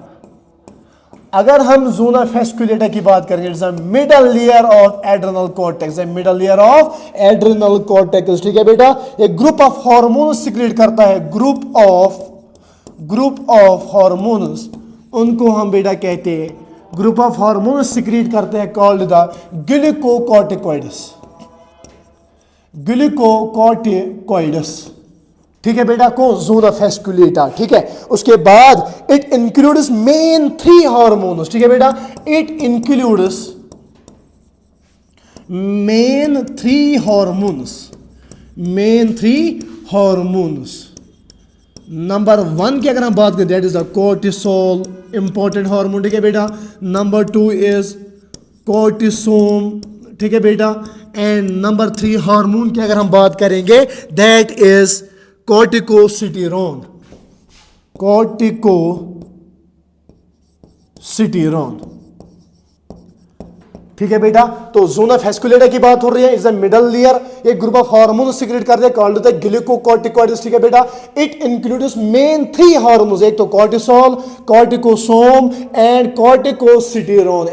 अगर हम ज़ोना फैस्कुलेटा की बात करेंगे, it's a middle layer of adrenal cortex, middle layer of adrenal cortex. ठीक है बेटा, एक ग्रुप ऑफ हार्मोन्स सिक्रेट करता है, ग्रुप ऑफ हार्मोन्स, उनको हम बेटा कहते हैं ग्रुप ऑफ हार्मोन्स सिक्रीट करते हैं कॉल्ड द ग्लूकोकॉर्टिकॉइड्स। ठीक है बेटा, को ज़ोना फैस्कुलेटा। ठीक है, उसके बाद इट इंक्लूड्स मेन 3 हार्मोन्स। ठीक है बेटा, it includes main 3 hormones. Number 1 की अगर हम बात करें that is the cortisol, important hormone. ठीक है बेटा, नंबर 2 इज कोर्टिसोम। ठीक है बेटा, एंड नंबर 3 हार्मोन की अगर हम बात करेंगे दैट इज कोर्टिकोसिटेरोन। ठीक है बेटा, तो ज़ोना फैस्कुलेटा की बात हो रही है, इज द मिडल लेयर, एक ग्रुप ऑफ हार्मोन सिक्रेट करते हैं कॉल्ड द ग्लूकोकॉर्टिकॉइड्स। ठीक है बेटा, इट इंक्लूड्स मेन 3 हार्मोन्स, एक तो कॉर्टिसोल, कॉर्टिकोसोम एंड कॉर्टिकोसिटेरोन।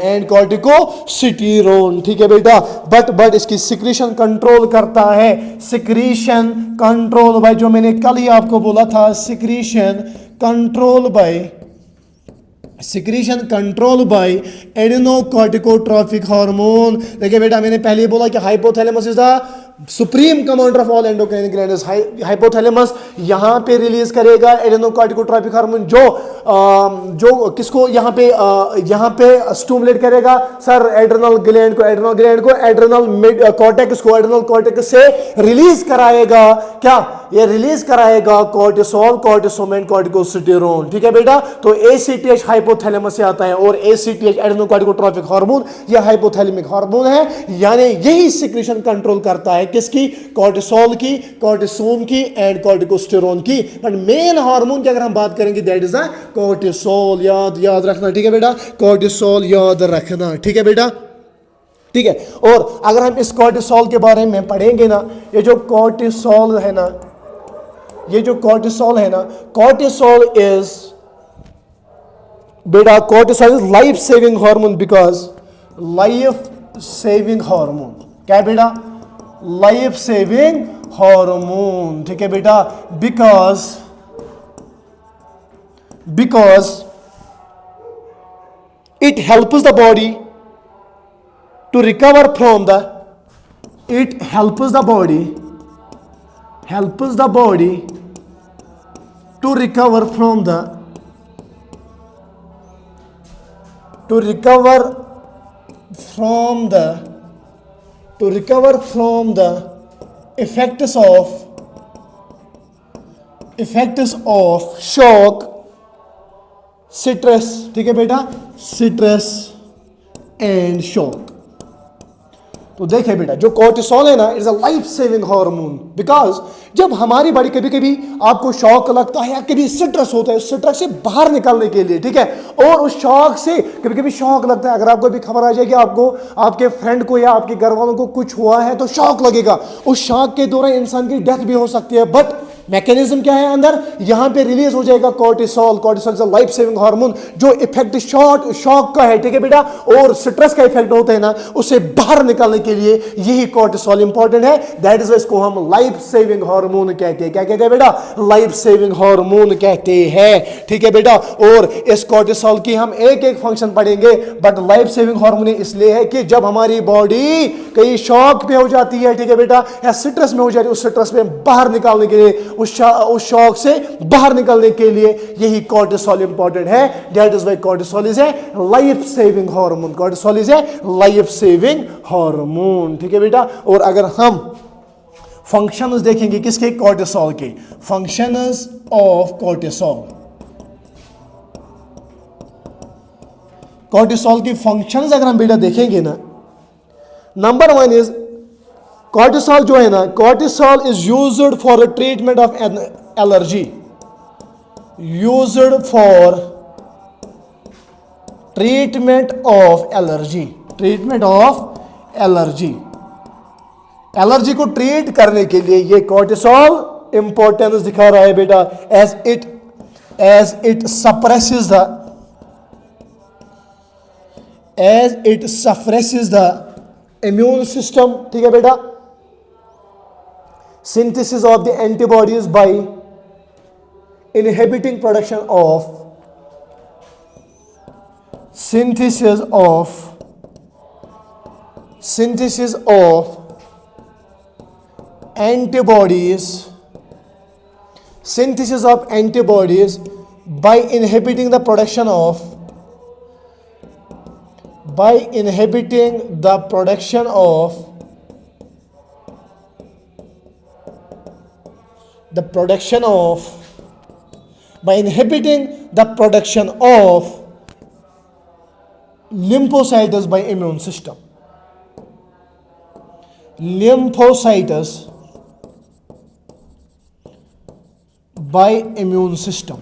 ठीक है बेटा, बट इसकी सिक्रीशन कंट्रोल करता है, सिक्रीशन कंट्रोल बाय, जो मैंने कल ही आपको बोला था, सिक्रीशन कंट्रोल बाय एडेनोकॉर्टिकोट्रॉफिक हार्मोन। देखिए बेटा, मैंने पहले ही बोला कि hypothalamus is the supreme commander of all endocrine glands. Hypothalamus यहाँ पे रिलीज करेगा एडेनोकॉर्टिकोट्रॉफिक हार्मोन, जो किसको यहाँ पे स्टिमुलेट करेगा सर, एड्रेनल ग्लैंड को एड्रेनल कॉर्टेक्स से रिलीज कराएगा। क्या ये रिलीज कराएगा? Cortisol, cortisone and corticosterone. ठीक है बेटा, तो एसीटीएच हाइपोथैलेमस से आता है और एसीटीएच एडेनोकॉर्टिकोट्रॉफिक हार्मोन यह हाइपोथैलेमिक हार्मोन है, यानी यही सिक्रीशन कंट्रोल करता है किसकी? कॉर्टिसोल की, कॉर्टिसोम की एंड कॉर्टिकोस्टेरोन की। बट मेन हार्मोन की अगर हम बात करेंगे दैट इज कॉर्टिसोल। याद रखना। ठीक है बेटा, कॉर्टिसोल याद रखना। ठीक है बेटा, ठीक है। और अगर हम इस कॉर्टिसोल के बारे में पढ़ेंगे ना, ये जो कॉर्टिसोल है ना, कॉर्टिसोल इज बेटा, cortisol is life saving hormone, because life saving hormone क्या है बेटा? Life saving hormone. ठीक है बेटा, because it helps the body to recover from the to recover from the effects of shock, stress. ठीक है बेटा, स्ट्रेस एंड शॉक। तो देखिए बेटा, जो कॉर्टिसोल है ना, it's a life saving hormone, because जब हमारी बॉडी कभी कभी आपको शॉक लगता है या कभी स्ट्रेस होता है, उस स्ट्रेस से बाहर निकलने के लिए, ठीक है, और उस शॉक से कभी कभी शॉक लगता है। अगर आपको भी खबर आ जाए कि आपको, आपके फ्रेंड को या आपके घर वालों को कुछ हुआ है तो शॉक लगेगा। उस शॉक के दौरान इंसान की डेथ भी हो सकती है, बट मैकेनिज्म क्या है अंदर, यहां पे रिलीज हो जाएगा cortisol. Cortisol is life saving hormone जो इफेक्ट शॉक का है, ठीक है बेटा, और स्ट्रेस का इफेक्ट होता है ना, उससे बाहर निकलने के लिए यही कॉर्टिसोल इंपॉर्टेंट है। दैट इज इसको हम लाइफ सेविंग हार्मोन कहते हैं। क्या कहते हैं बेटा, लाइफ सेविंग हार्मोन कहते हैं, ठीक है बेटा। और इस कॉर्टिसोल की हम एक एक फंक्शन पढ़ेंगे, बट लाइफ सेविंग हार्मोन इसलिए है कि जब हमारी बॉडी कहीं शॉक पे हो जाती है, ठीक है बेटा, या स्ट्रेस में हो जाती है, उस स्ट्रेस में बाहर निकालने के लिए, उस शॉक से बाहर निकलने के लिए यही कॉर्टिसोल इंपॉर्टेंट है। That is why cortisol is a life saving hormone. Cortisol is a life saving hormone, ठीक है बेटा। और अगर हम फंक्शंस देखेंगे किसके, कॉर्टिसोल के, फंक्शंस ऑफ कॉर्टिसोल, कॉर्टिसोल की फंक्शंस अगर हम बेटा देखेंगे ना, नंबर 1 इज कॉर्टिसोल जो है ना, cortisol is used for treatment of allergy, used for treatment of allergy, treatment of allergy. Allergy को ट्रीट करने के लिए ये कॉर्टिसोल इंपॉर्टेंस दिखा रहा है बेटा, as it suppresses the immune system, ठीक है बेटा, synthesis of the antibodies by inhibiting production of synthesis of antibodies by inhibiting the production of by inhibiting the production of lymphocytes by immune system, lymphocytes by immune system।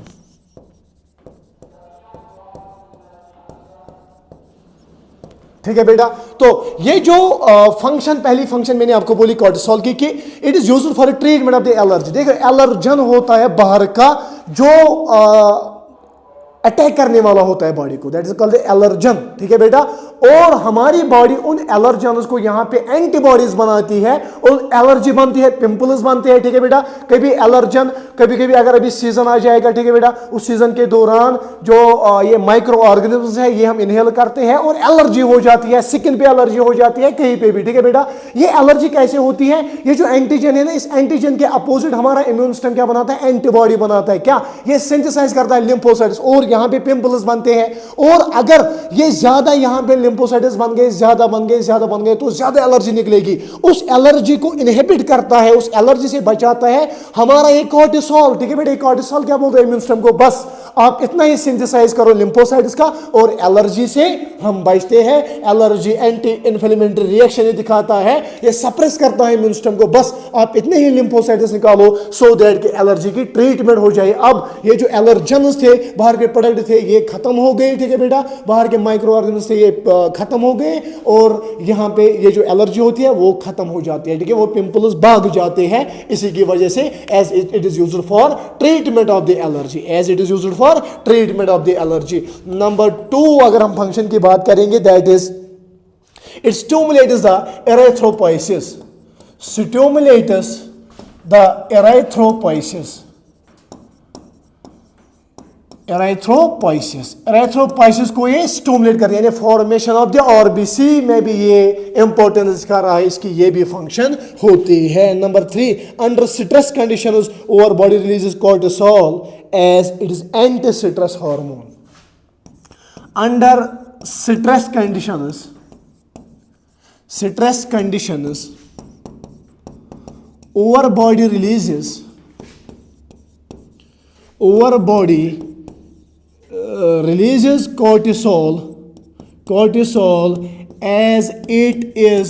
ठीक है बेटा। तो ये जो function, पहली फंक्शन मैंने आपको बोली कॉर्टिसोल की कि it is used for treatment of the allergy. देखो एलर्जन होता है बाहर का जो अटैक करने वाला होता है बॉडी को, दैट इज कॉल्ड एलर्जन, ठीक है बेटा। और हमारी बॉडी उन एलर्जन्स को यहाँ पे एंटीबॉडीज बनाती है और एलर्जी बनती है, पिंपल्स बनते हैं, ठीक है बेटा। कभी एलर्जन, कभी कभी अगर अभी सीजन आ जाएगा, ठीक है बेटा, उस सीजन के दौरान जो ये माइक्रो ऑर्गेनिजम्स है ये हम इनहेल करते हैं और एलर्जी हो जाती है, स्किन पे एलर्जी हो जाती है, कहीं पे भी, ठीक है बेटा। ये एलर्जी कैसे होती है, ये जो एंटीजन है ना, इस एंटीजन के अपोजिट हमारा इम्यून सिस्टम क्या बनाता है, एंटीबॉडी बनाता है। क्या ये सिंथेसाइज करता है लिम्फोसाइट्स, और यहाँ पे पिंपल्स बनते हैं। और अगर ये ज्यादा यहाँ पे लिम्फोसाइट्स बन गए, ज्यादा बन गए तो ज्यादा एलर्जी निकलेगी। उस एलर्जी को इनहिबिट करता है, उस एलर्जी से बचाता है हमारा एक कॉर्टिसोल, ठीक है बेटा। कॉर्टिसोल क्या बोलते हैं इम्यून सिस्टम को, बस आप इतना ही सिंथेसाइज करो लिम्फोसाइट्स का और एलर्जी से हम बचते हैं। एलर्जी एंटी इन्फ्लेमेटरी रिएक्शन दिखाता है, ये सप्रेस करता है इम्यून सिस्टम को, बस आप इतने ही लिम्फोसाइट्स निकालो सो दैट कि एलर्जी की ट्रीटमेंट हो जाए। अब ये जो एलर्जन्स थे, बाहर के प्रोडक्ट थे, ये खत्म हो गए, ठीक है बेटा, बाहर के माइक्रो ऑर्गेनिजम्स थे ये खत्म हो गए और यहाँ पे ये जो एलर्जी होती है वो खत्म हो जाती है, ठीक है, वो पिंपल्स भाग जाते हैं। इसी की वजह से as it is used for treatment of the allergy, as it is used for treatment of the allergy. Number 2 अगर हम फंक्शन की बात करेंगे, that is it stimulates the erythropoiesis, stimulates the erythropoiesis, erythropoiesis को ये स्टिमुलेट करती है, यानी फॉर्मेशन ऑफ द आरबीसी में भी ये इंपॉर्टेंस दिखा रहा है, इसकी ये भी फंक्शन होती है। Number 3, under stress conditions over body releases cortisol as it is anti stress hormone. Under stress conditions over body releases cortisol as it is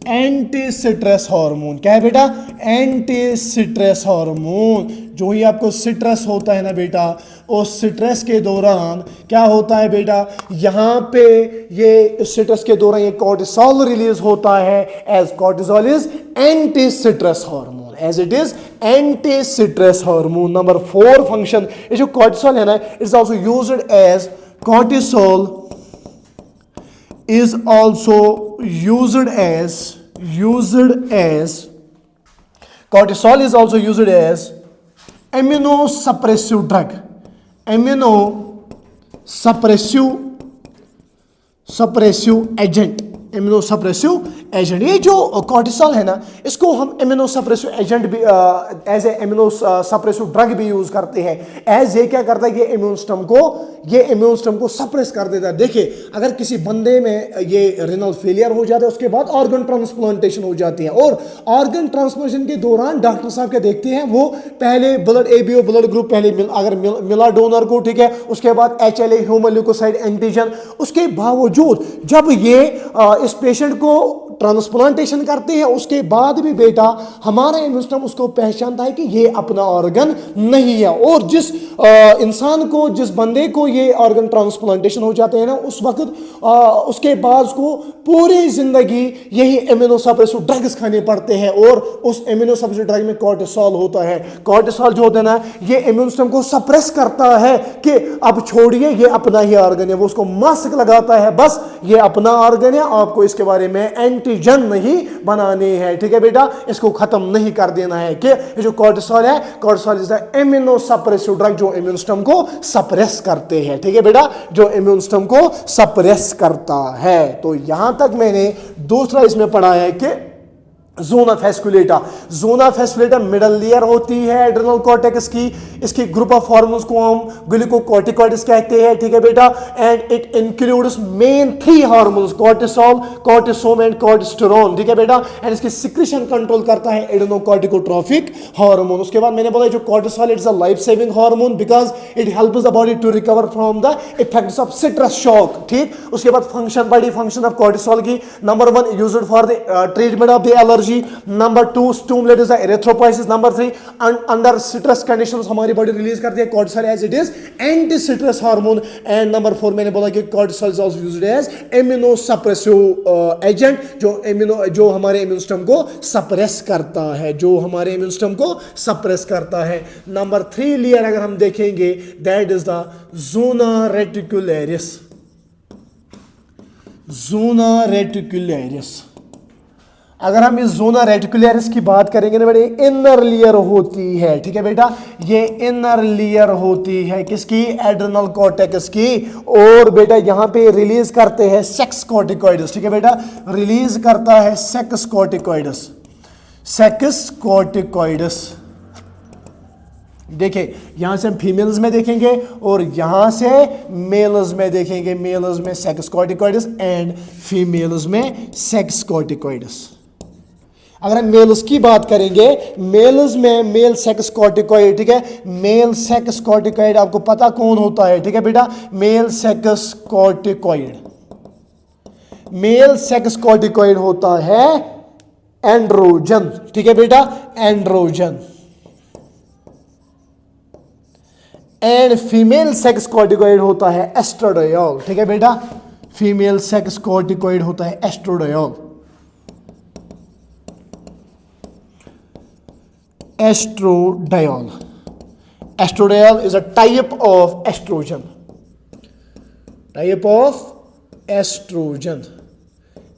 anti stress hormone. क्या है बेटा, एंटी-स्ट्रेस हार्मोन। जो ही आपको स्ट्रेस होता है ना बेटा, उस स्ट्रेस के दौरान क्या होता है बेटा, यहाँ पे ये स्ट्रेस के दौरान ये कॉर्टिसोल रिलीज होता है, as cortisol is anti stress hormone, as it is anti stress hormone. Number 4 function, ये जो कॉर्टिसोल है ना, it's also used as cortisol is also used as cortisol is also used as immunosuppressive drug, immunosuppressive agent, ये जो cortisol है ना, इसको हम इम्यूनोसप्रेसिव एजेंट भी एज ए इम्यूनोसप्रेसिव ड्रग भी यूज करते हैं। एज ये क्या करता है, ये इम्यून सिस्टम को सप्रेस कर देता है। देखिए, अगर किसी बंदे में ये रिनल फेलियर हो जाता है, उसके बाद ऑर्गन ट्रांसप्लांटेशन हो जाती है, और ऑर्गन ट्रांसप्लांटेशन के दौरान डॉक्टर साहब क्या देखते हैं, वो पहले ब्लड ABO ब्लड ग्रुप पहले अगर मिला डोनर को, ठीक है, उसके बाद HLA ह्यूमन ल्यूकोसाइट एंटीजन, उसके बावजूद जब ये इस पेशेंट को ट्रांसप्लांटेशन करते हैं, उसके बाद भी बेटा हमारा इम्यून सिस्टम उसको पहचानता है कि ये अपना ऑर्गन नहीं है। और जिस इंसान को, जिस बंदे को ये ऑर्गन ट्रांसप्लांटेशन हो जाते हैं ना, उस वक्त उसके बाद उसको पूरी जिंदगी यही इम्यूनोसप्रेसिव ड्रग्स खाने पड़ते हैं, और उस इम्यूनोसप्रेसिव ड्रग में कॉर्टिसोल होता है। कॉर्टिसोल जो होता है ना, ये इम्यून सिस्टम को सप्रेस करता है कि अब छोड़िए, ये अपना ही ऑर्गन है, वो उसको मास्क लगाता है, बस ये अपना ऑर्गन है, आपको इसके बारे में एंटीजन नहीं बनाने हैं, ठीक है बेटा, इसको खत्म नहीं कर देना है। कि ये जो कॉर्टिसोल है, cortisol is the immunosuppressive drug जो इम्यून सिस्टम को सप्रेस करते हैं, ठीक है बेटा, जो इम्यून सिस्टम को सप्रेस करता है। तो यहां तक मैंने दूसरा इसमें पढ़ा है कि जोना फेस्कुलेटा मिडल लेयर होती है एड्रिनल कॉर्टेक्स की। इसकी ग्रुप ऑफ हार्मोन्स को हम ग्लूकोकॉर्टिकॉइड्स कहते हैं, ठीक है बेटा, and it includes main 3 hormones, cortisol, cortisone and corticosterone, ठीक है बेटा, एंड इसकी सिक्रीशन कंट्रोल करता है एडेनोकॉर्टिकोट्रोफिक हार्मोन। उसके बाद मैंने बोला जो cortisol it's a life saving hormone because it helps the body to recover from the effects of stress shock, ठीक। उसके बाद बॉडी फंक्शन ऑफ कॉर्टिसोल की, number 1 used for the treatment of the allergy, number 2 stimulate the erythropoiesis, number 3 under stress conditions हमारी body release करती है cortisol as it is anti stress hormone, and number 4 मैंने बोला कि cortisol is also used as immunosuppressive agent जो हमारे immune system को suppress करता है, नंबर 3 लेयर अगर हम देखेंगे that is the zona reticularis. अगर हम इस ज़ोना रेटिकुलरिस की बात करेंगे ना बेटा, इनर लेयर होती है, ठीक है बेटा, ये इनर लेयर होती है किसकी, एड्रिनल कॉर्टेक्स की, और बेटा यहाँ पे रिलीज करते हैं सेक्स कॉर्टिकॉइड्स, ठीक है बेटा, रिलीज करता है सेक्स कॉर्टिकॉइड्स। देखिए, यहां से हम फीमेल्स में देखेंगे और यहां से मेल्स में देखेंगे, मेल्स में सेक्स कॉर्टिकॉइड्स एंड फीमेल्स में सेक्स कॉर्टिकॉइड्स। अगर हम मेल्स की बात करेंगे, मेल्स में मेल सेक्स कॉर्टिकॉइड, ठीक है, मेल सेक्स कॉर्टिकॉइड आपको पता कौन होता है, ठीक है बेटा, मेल सेक्स कॉर्टिकॉइड होता है एंड्रोजन, ठीक है बेटा, androgen, and female sex corticoid होता है एस्ट्रोडायोल, ठीक है बेटा, फीमेल सेक्स कॉर्टिकॉइड होता है एस्ट्रोडायोल। Estradiol is a type of estrogen.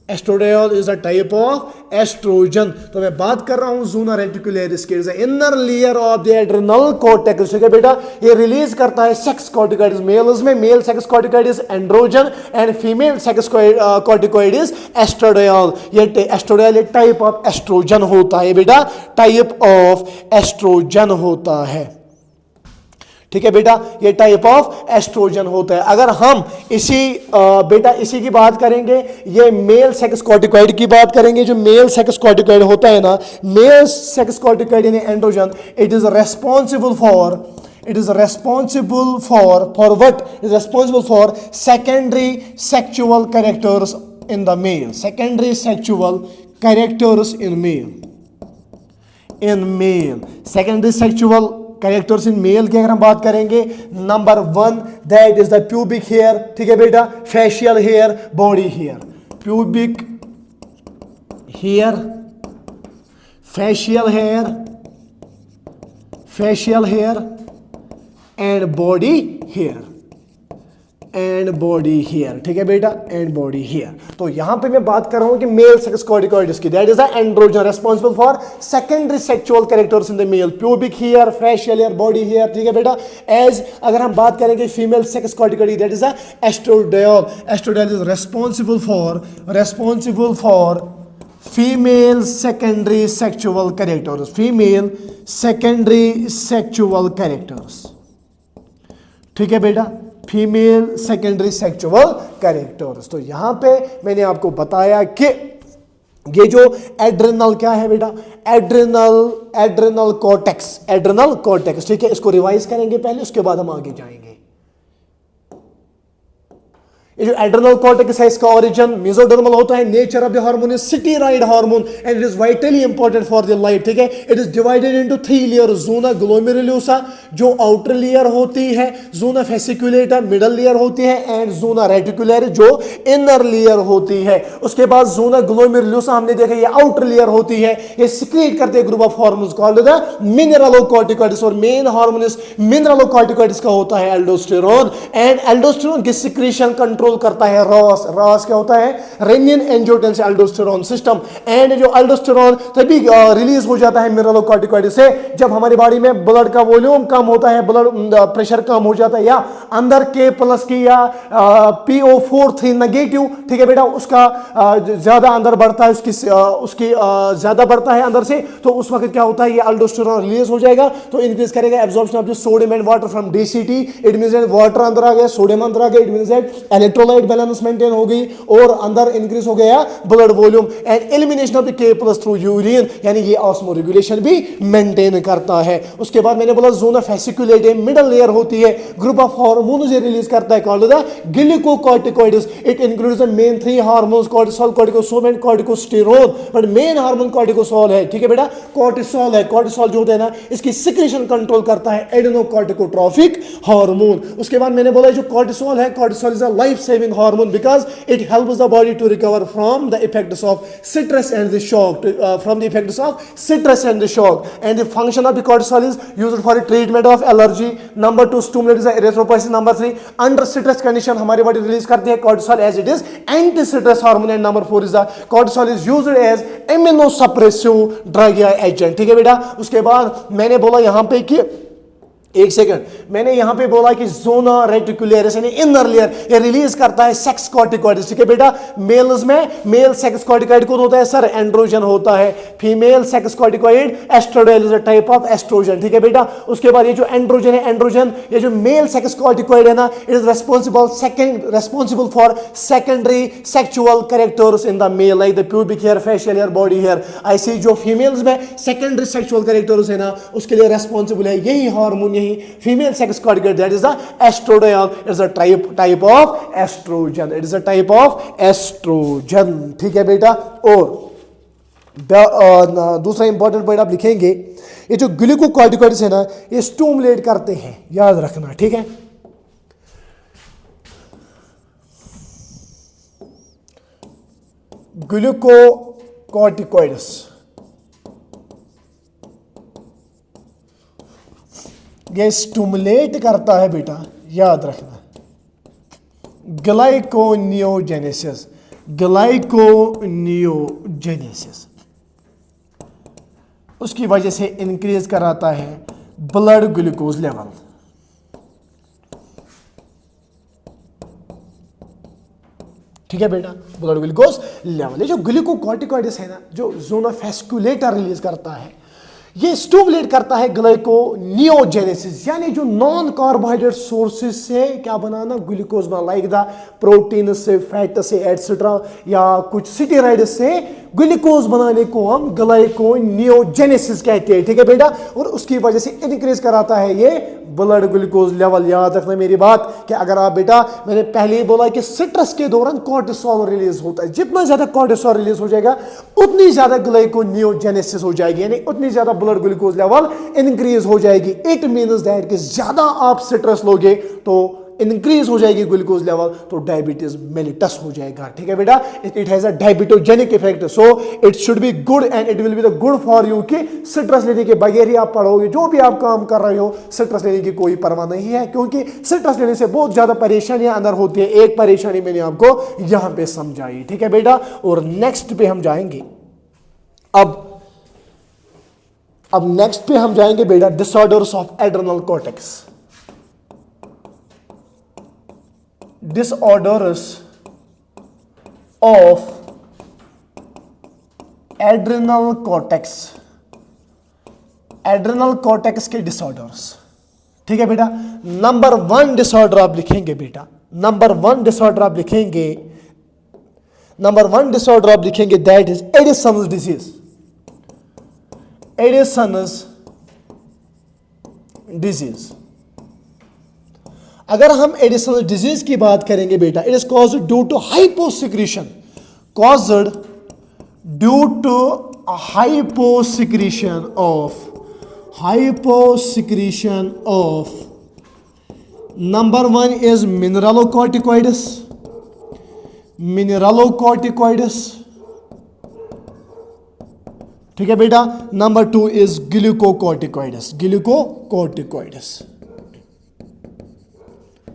Estradiol is a type of estrogen. तो मैं बात कर रहा हूं ज़ोना रेटिकुलरिस के, inner layer of the adrenal cortex, ठीक है बेटा, ये रिलीज करता है सेक्स कॉर्टिकॉइड्स। मेल्स में male sex corticoid is androgen and female sex corticoid is estradiol. ये एस्ट्राडियोल एक टाइप ऑफ एस्ट्रोजन होता है बेटा, टाइप ऑफ एस्ट्रोजन होता है, ठीक है बेटा, ये टाइप ऑफ एस्ट्रोजन होता है। अगर हम इसी की बात करेंगे, ये मेल सेक्स कॉर्टिकॉइड की बात करेंगे, जो मेल सेक्स कॉर्टिकॉइड होता है ना, मेल सेक्स कॉर्टिकॉइड यानी androgen, it is responsible for secondary sexual characters in the male, secondary sexual characters in male की अगर हम बात करेंगे, number 1 that is the pubic hair, ठीक है बेटा, facial hair, body hair, pubic hair, facial hair, facial hair and body hair, and body hair, ठीक है बेटा, एंड बॉडी हेयर। तो यहां पे मैं बात कर रहा हूं कि मेल सेक्स कॉर्टिकॉइड्स की, that is the androgen responsible for secondary sexual characters in the male, pubic hair, facial hair, body hair, ठीक है बेटा। एज अगर हम बात करेंगे female sex corticoid, that is the estradiol, estradiol is responsible for female secondary sexual characters, female secondary sexual characters, ठीक है बेटा, फीमेल सेकेंडरी सेक्सुअल कैरेक्टर्स। तो यहां पे मैंने आपको बताया कि ये जो एड्रेनल क्या है बेटा, एड्रेनल कॉर्टेक्स, ठीक है, इसको रिवाइज करेंगे पहले, उसके बाद हम आगे जाएंगे। ये जो एड्रेनल कॉर्टेक्स है इसका ओरिजिन मेसोडर्मल होता है। Nature of the hormone is steroid hormone and it is vitally important for the life, ठीक है। It is divided into 3 layer, zona glomerulosa जो आउटर लेयर होती है, ज़ोना फेसिकुलेटा मिडल लेयर होती है, एंड ज़ोना रेटिकुलर जो inner layer होती है। उसके बाद ज़ोना ग्लोमेरुलोसा हमने देखा ये आउटर लेयर होती है, ये सिक्रीट करते हैं group of hormones called the mineralocorticoids, और मेन हार्मोन इस मिनरलोकॉर्टिकॉइड्स का होता है एल्डोस्टेरोन, एंड एल्डोस्टेरोन की सिक्रीशन कंट्रोल करता है रॉस क्या होता है, renin angiotensin aldosterone system. And जो एल्डोस्टेरोन तभी रिलीज हो जाता है मिनरलोकॉर्टिकॉइड से जब हमारी बॉडी में ब्लड का वॉल्यूम कम होता है, ब्लड प्रेशर कम हो जाता है, या अंदर K+ की या PO4 नेगेटिव, ठीक है बेटा, उसका ज्यादा अंदर बढ़ता है, उसकी ज्यादा बढ़ता है अंदर से, तो उस वक्त क्या होता है, ये एल्डोस्टेरोन रिलीज हो जाएगा, तो इंक्रीज करेगा absorption of the sodium and water from DCT। It means that water अंदर आ गया, सोडियम अंदर आ गया, it means that electrolyte balance maintain हो गई और अंदर इंक्रीज हो गया blood volume, and elimination of the K+ through urine, यानी ये ऑस्मो रेगुलेशन भी मेंटेन करता है। उसके बाद मैंने बोला ज़ोना फेसिकुलेटा मिडल लेयर होती है, ग्रुप ऑफ हार्मोन्स ये रिलीज करता है called the glucocorticoids. It includes the main 3 hormones cortisol, cortisone and corticosterone, but main hormone cortisol है, ठीक है बेटा, कॉर्टिसोल है। कॉर्टिसोल जो होता है ना, इसकी सिक्रेशन कंट्रोल करता है एडेनोकॉर्टिकोट्रोफिक हार्मोन। उसके बाद मैंने बोला जो कॉर्टिसोल है, cortisol is a life saving hormone because it helps the body to recover from the effects of stress and the shock, and the function of the cortisol is used for the treatment of allergy. Number 2 stimulates the erythropoiesis. Number 3 under stress condition हमारी body release करती है cortisol as it is anti-stress hormone. And number 4 is the cortisol is used as immunosuppressive drug agent, ठीक है बेटा। उसके बाद मैंने बोला यहाँ पे कि एक सेकंड, मैंने यहां पे बोला कि ज़ोना रेटिकुलरिस यानी इनर लेयर ये रिलीज करता है सेक्स कॉर्टिकॉइड्स, ठीक है बेटा। मेल्स में मेल सेक्स कॉर्टिकॉइड कौन होता है सर, एंड्रोजन होता है। Female sex corticoid estradiol is a type of estrogen, ठीक है बेटा। उसके बाद ये जो एंड्रोजन है, एंड्रोजन ये जो मेल सेक्स कॉर्टिकॉइड है ना, it is responsible for secondary sexual characters in the male, like the pubic hair, facial hair, body hair. ऐसे जो फीमेल्स में सेकेंडरी सेक्सुअल कैरेक्टर्स है ना, उसके लिए रेस्पॉन्सिबल है यही hormone, female sex corticoid, that is the estradiol. It is a type of estrogen. It is a type of estrogen, ठीक है बेटा। और दूसरा इंपॉर्टेंट पॉइंट आप लिखेंगे, ये जो ग्लूकोकॉर्टिकॉइड्स है ना, ये स्टिमुलेट करते हैं, याद रखना, ठीक है। ग्लूकोकॉर्टिकॉइड्स ये स्टिमुलेट करता है बेटा, याद रखना, ग्लाइकोनियोजेनेसिस, उसकी वजह से इंक्रीज कराता है ब्लड ग्लूकोज लेवल। ठीक है बेटा, ब्लड ग्लूकोज लेवल। ये जो ग्लूकोकॉर्टिकॉइड्स है ना, जो ज़ोना फेसिकुलेटा रिलीज करता है, ये स्टिमुलेट करता है ग्लाइकोनियोजेनेसिस, यानी जो नॉन कार्बोहाइड्रेट सोर्सेज से क्या बनाना, ग्लूकोज बना, लाइक द प्रोटीन से, फैट से एटसेट्रा, या कुछ स्टेरॉइड से ग्लूकोज बनाने को हम ग्लाइकोनियोजेनेसिस कहते हैं, ठीक है बेटा। और उसकी वजह से इंक्रीज कराता है ये ब्लड ग्लूकोज लेवल। याद रखना मेरी बात कि अगर आप बेटा, मैंने पहले ही बोला कि स्ट्रेस के दौरान कॉर्टिसोल रिलीज होता है, जितना ज्यादा कॉर्टिसोल रिलीज हो जाएगा उतनी ज्यादा ग्लाइकोनियोजेनेसिस हो जाएगी, यानी उतनी ज्यादा ब्लड ग्लूकोज लेवल इंक्रीज हो जाएगी। इट मींस दैट कि ज्यादा आप स्ट्रेस लोगे तो इंक्रीज हो जाएगी ग्लूकोज लेवल तो डायबिटीज मेलिटस हो जाएगा। ठीक है बेटा, it has a diabetogenic effect, so it should be good and it will be the good for you कि सिट्रस लेने के बगैर ही आप पढ़ोगे, जो भी आप काम कर रहे हो सिट्रस लेने की कोई परवाह नहीं है, क्योंकि सिट्रस लेने से बहुत ज्यादा परेशानियां अंदर होती है। एक परेशानी मैंने आपको यहां पे समझाई। ठीक है बेटा, और नेक्स्ट पे हम जाएंगे। अब नेक्स्ट पे हम जाएंगे बेटा, disorders of adrenal cortex. Disorders of adrenal cortex, adrenal cortex के डिसऑर्डर्स। ठीक है बेटा, नंबर 1 डिसऑर्डर आप लिखेंगे बेटा, नंबर 1 डिसऑर्डर आप लिखेंगे, नंबर 1 डिसऑर्डर आप लिखेंगे that is Addison's disease. Addison's disease, अगर हम एडिसन्स डिजीज की बात करेंगे बेटा, it is caused due to hyposecretion, caused due to hyposecretion of number 1 is mineralocorticoids, ठीक है बेटा। Number 2 is glucocorticoids।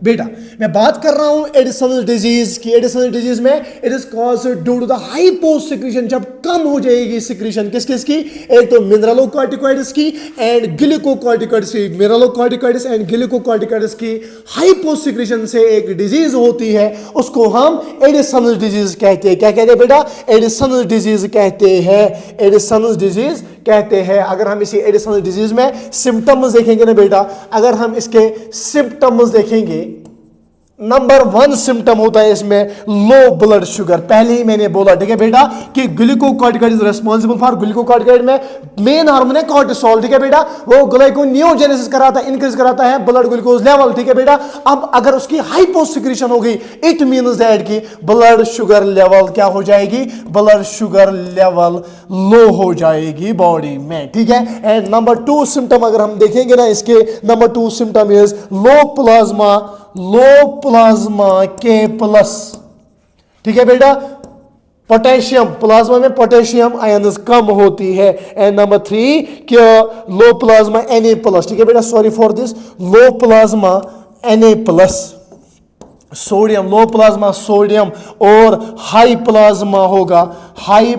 बेटा मैं बात कर रहा हूं एडिसनल डिजीज की। एडिसनल डिजीज में it is caused due to the hyposecretion, जब कम हो जाएगी सिक्रीशन किस किस की, एक तो मिनरलोकॉर्टिकॉइड्स की एंड ग्लूकोकॉर्टिकॉइड्स की। मिनरलोकॉर्टिकॉइड्स एंड ग्लूकोकॉर्टिकॉइड्स की हाइपोसिक्रीशन से एक डिजीज होती है, उसको हम एडिसनल डिजीज कहते हैं। क्या कहते हैं बेटा? एडिसनल डिजीज कहते हैं, एडिसनल डिजीज कहते हैं। अगर हम इसी एडिसनल डिजीज में सिम्टम्स देखेंगे ना बेटा, अगर हम इसके सिम्टम्स देखेंगे, नंबर 1 सिम्टम होता है इसमें लो ब्लड शुगर। पहले ही मैंने बोला, ठीक है बेटा, कि glucocorticoid is responsible for, glucocorticoid में मेन हार्मोन है कॉर्टिसोल। ठीक है बेटा, वो ग्लाइकोनियोजेनेसिस कराता है, इंक्रीज कराता है ब्लड ग्लूकोज लेवल। ठीक है बेटा, अब अगर उसकी हाइपोसिक्रीशन हो गई, इट मींस दैट कि ब्लड शुगर लेवल क्या हो जाएगी, ब्लड शुगर लेवल लो हो जाएगी बॉडी में। ठीक है, एंड नंबर 2 सिम्टम अगर हम देखेंगे ना इसके, number 2 symptom is low plasma K plus. ठीक है बेटा, पोटेशियम, प्लाज्मा में पोटेशियम आयंस कम होती है। एंड नंबर 3 क्या, लो प्लाज्मा Na प्लस। ठीक है बेटा, sorry for this, low plasma Na plus, sodium, low plasma sodium, और हाई प्लाज्मा होगा हाई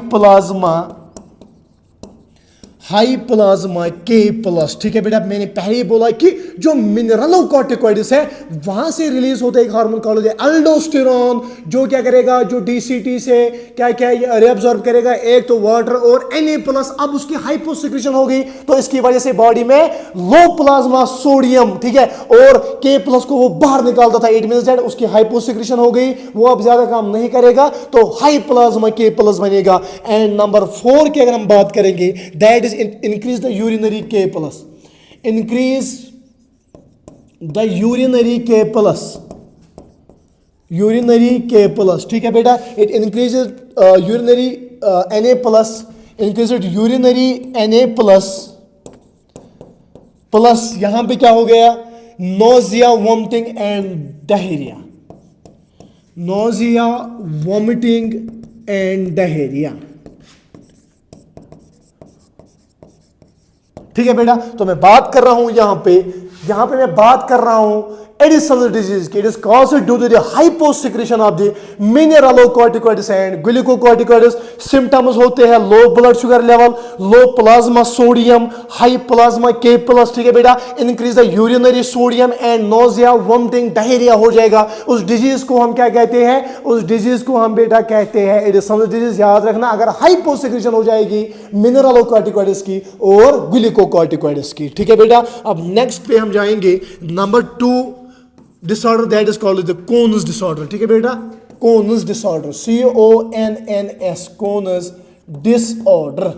प्लाज्मा के प्लस। ठीक है बेटा, मैंने पहले ही बोला कि जो मिनरलोकॉर्टिकॉइड्स है वहां से रिलीज होता है एक हार्मोन कॉल्ड अल्डोस्टेरोन, जो क्या करेगा, जो डीसीटी से क्या क्या रिअब्सॉर्ब करेगा, एक तो वाटर और Na प्लस। अब उसकी हाइपोसिक्रीशन हो गई तो इसकी वजह से बॉडी में लो प्लाज्मा सोडियम, ठीक है, और के प्लस को वो बाहर निकालता था। इट मींस दैट उसकी हाइपोसिक्रीशन हो गई, वो अब ज्यादा काम नहीं करेगा तो हाई प्लाज्मा के प्लस बनेगा। एंड नंबर 4 की अगर हम बात करेंगे, that is increase the urinary K plus, increase the urinary K plus, ठीक है बेटा, it increases urinary Na plus, increases urinary Na plus यहां पे क्या हो गया, nausea, vomiting and diarrhea, nausea, vomiting and diarrhea। ठीक है बेटा, तो मैं बात कर रहा हूं यहां पे मैं बात कर रहा हूं एडिसनल डिजीज की। It is caused due to the hyposecretion of the mineralocorticoids and glucocorticoids. Symptoms होते हैं low blood sugar level, low plasma sodium, high plasma K plus. ठीक है बेटा, increase the urinary sodium and nausea, vomiting, diarrhoea हो जाएगा। उस disease को हम क्या कहते हैं, उस डिजीज को हम बेटा कहते हैं एडिसनल डिजीज। याद रखना, अगर हाइपोसिक्रीशन हो जाएगी मिनरलोकॉर्टिकॉइड्स की और ग्लूकोकॉर्टिकॉइड्स की। ठीक है बेटा, अब नेक्स्ट पे हम जाएंगे, number 2 disorder that is called the Conus disorder। ठीक है बेटा, Conus disorder, CONNS, Conus disorder।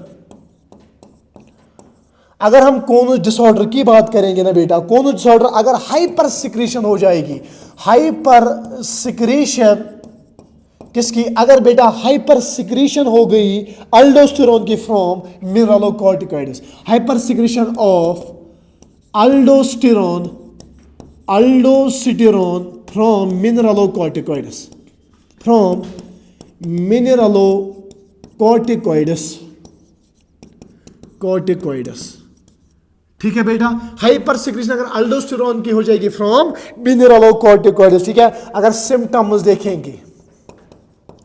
अगर हम कोनस डिसऑर्डर की बात करेंगे ना बेटा, कोनस डिसऑर्डर अगर हाइपर सिक्रीशन हो जाएगी, हाइपर सिक्रीशन किसकी, अगर बेटा हाइपर सिक्रीशन हो गई अल्डोस्टेरोन की from mineralocorticoids, hyper secretion of अल्डोस्टेरोन from mineralocorticoids, from mineralocorticoids, corticoids। ठीक है बेटा, हाइपर सिक्रीशन अगर अल्डोस्टेरोन की हो जाएगी फ्रॉम मिनरलोकॉर्टिकॉइड्स। ठीक है, अगर सिम्टम्स देखेंगे,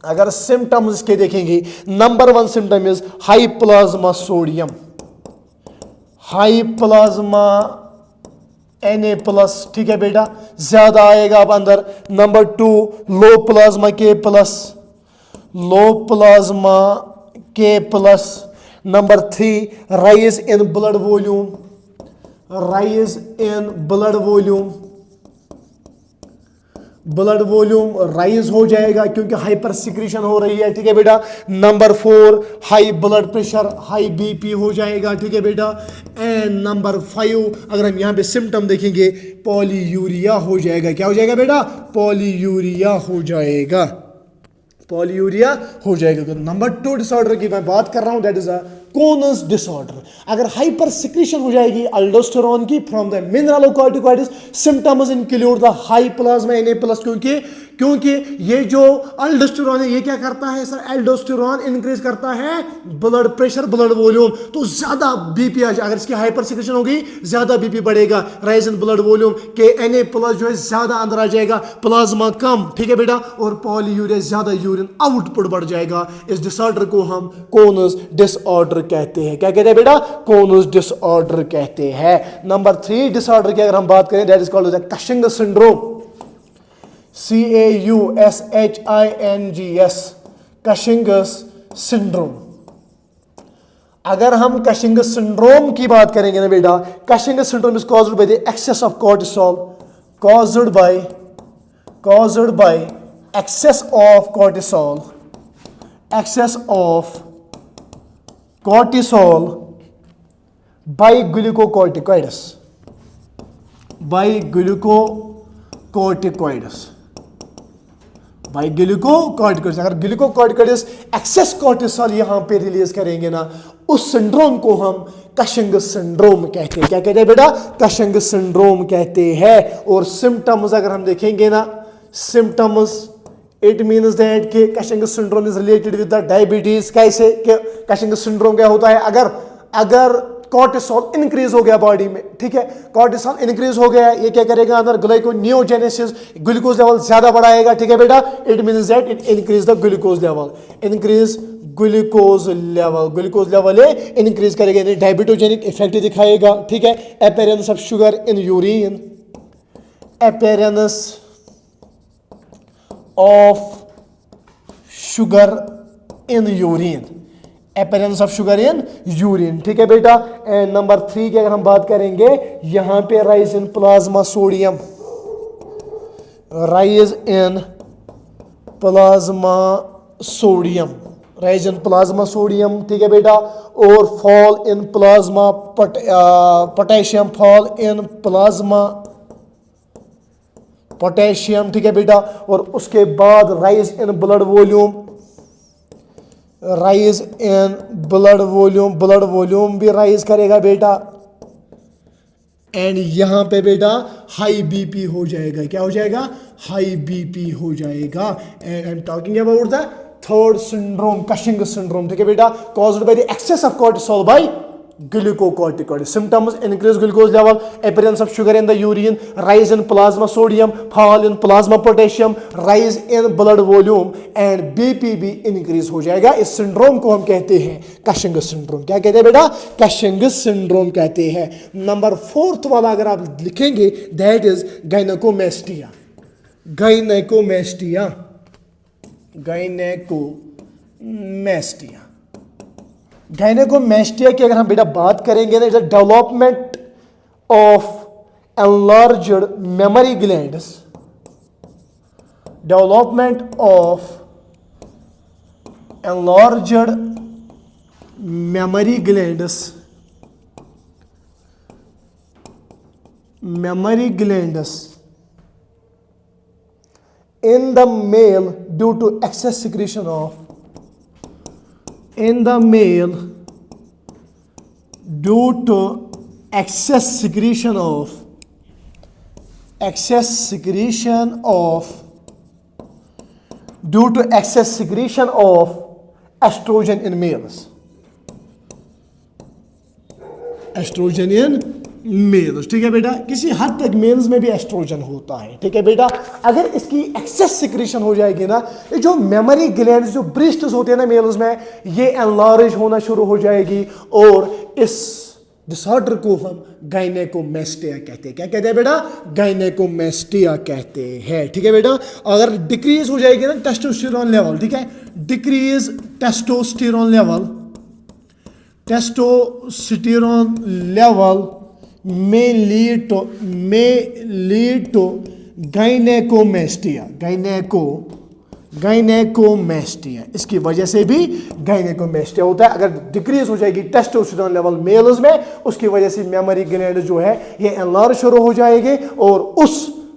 अगर सिम्टम्स के देखेंगे, number 1 symptom is high plasma sodium, high plasma Na+। ठीक है बेटा, ज्यादा आएगा अब अंदर। Number 2 low plasma K+, low plasma K+। Number 3 rise in blood volume, rise in blood volume, blood volume rise हो जाएगा क्योंकि हाइपर सिक्रीशन हो रही है। ठीक है बेटा। Number 4 high blood pressure, high BP हो जाएगा। ठीक है बेटा। एंड नंबर 5 अगर हम यहाँ पे सिम्टम देखेंगे, पॉलीयूरिया हो जाएगा। क्या हो जाएगा बेटा? पॉलीयूरिया हो जाएगा, पॉलीयूरिया हो जाएगा। नंबर 2 डिसऑर्डर की मैं बात कर रहा हूं, that is a conus disorder. अगर हाइपर सिक्रीशन हो जाएगी अल्डोस्टेरोन की from the mineralocorticoids, symptoms include the high plasma Na+, क्योंकि ये जो अल्डोस्टेरोन है ये क्या करता है सर? एल्डोस्टेरोन इंक्रीज करता है ब्लड प्रेशर, ब्लड वॉल्यूम, तो ज्यादा बीपी आ जाए। अगर इसकी हाइपर सिक्रीशन होगी ज्यादा बीपी बढ़ेगा, राइज इन ब्लड वॉल्यूम के Na+ जो है ज्यादा अंदर आ जाएगा, प्लाज्मा कम। ठीक है बेटा। और पॉलीयूरिया, ज्यादा यूरिन आउटपुट बढ़ जाएगा। इस डिसऑर्डर को हम कोनस डिसऑर्डर कहते हैं। क्या कहते हैं बेटा? कोनस डिसऑर्डर कहते हैं। नंबर 3 डिसऑर्डर की अगर हम बात करें, that is called the Cushing syndrome, CAUSHINGS, Cushing's syndrome. अगर हम कशिंगस सिंड्रोम की बात करेंगे ना बेटा, Cushing's syndrome is caused by the excess of cortisol, caused by excess of cortisol, excess of cortisol by glucocorticoids, by glucocorticoids, by glucocorticoids. अगर glucocorticoids excess cortisol यहां पे रिलीज करेंगे ना, उस सिंड्रोम को हम कशिंगस सिंड्रोम कहते हैं। क्या कहते हैं बेटा? कशिंगस सिंड्रोम कहते हैं। और सिम्टम्स अगर हम देखेंगे ना, सिम्टम्स इट मीन्स दैट कि Cushing's syndrome is related with the diabetes. कैसे? कि कशिंगस सिंड्रोम क्या होता है? अगर कॉर्टिसोल इंक्रीज हो गया बॉडी में, ठीक है, कॉर्टिसोल इंक्रीज हो गया, ये क्या करेगा? अंदर ग्लाइकोनियोजेनेसिस, ग्लूकोज लेवल ज्यादा बढ़ाएगा। ठीक है बेटा। It means that it increase the glucose level, increase glucose level, glucose level increase करेगा, यानी डायबिटोजेनिक इफेक्ट दिखाएगा। ठीक है। Appearance of sugar in urine, appearance of sugar in urine, appearance of sugar in urine. ठीक है बेटा। And number 3 की अगर हम बात करेंगे, यहां पे rise in plasma sodium, rise in plasma sodium, rise in plasma sodium. ठीक है बेटा। और fall in plasma potassium, fall in plasma potassium. ठीक है बेटा। और उसके बाद rise in blood volume, rise in blood volume, blood volume भी राइज करेगा बेटा। एंड यहां पे बेटा हाई बीपी हो जाएगा। क्या हो जाएगा? हाई बीपी हो जाएगा। And I am talking about the third syndrome, Cushing's syndrome. ठीक है बेटा। Caused by the excess of cortisol by glucocorticoids. Symptoms increase glucose level, appearance of sugar in the urine, rise in plasma sodium, fall in plasma potassium, rise in blood volume and BP भी increase हो जाएगा। इस syndrome को हम कहते हैं कशिंगस syndrome. क्या कहते हैं बेटा? कशिंगस सिंड्रोम कहते हैं। नंबर 4 वाला अगर आप लिखेंगे, that is gynaecomastia, gynaecomastia, gynaecomastia. Gynaecomastia की अगर हम बेटा बात करेंगे ना, development of enlarged mammary glands, development of enlarged mammary glands, memory glands in the male due to excess secretion of, in the male due to excess secretion of excess secretion of due to excess secretion of estrogen in males. Estrogen in males, ठीक है बेटा, किसी हद तक mails में भी oestrogen होता है, ठीक है बेटा। अगर इसकी एक्सेस सिक्रीशन हो जाएगी ना, ये जो मेमोरी ग्लैंड्स जो ब्रेस्ट्स होते हैं ना मेल्स में, ये एनलार्ज होना शुरू हो जाएगी और इस डिसऑर्डर को हम गायनेकोमेस्टिया कहते हैं। क्या कहते हैं बेटा? गायनेकोमेस्टिया कहते हैं, ठीक है बेटा। अगर डिक्रीज हो जाएगी ना टेस्टोस्टेरोन लेवल, ठीक है, decrease testosterone level, testosterone level may lead to gynecomastia, gynecomastia। इसकी वजह से भी गायनेकोमेस्टिया होता है। अगर डिक्रीज हो जाएगी टेस्टोस्टेरोन लेवल मेल्स में, उसकी वजह से मेमोरी ग्लैंड जो है ये एनलार्ज शुरू हो जाएंगे और उस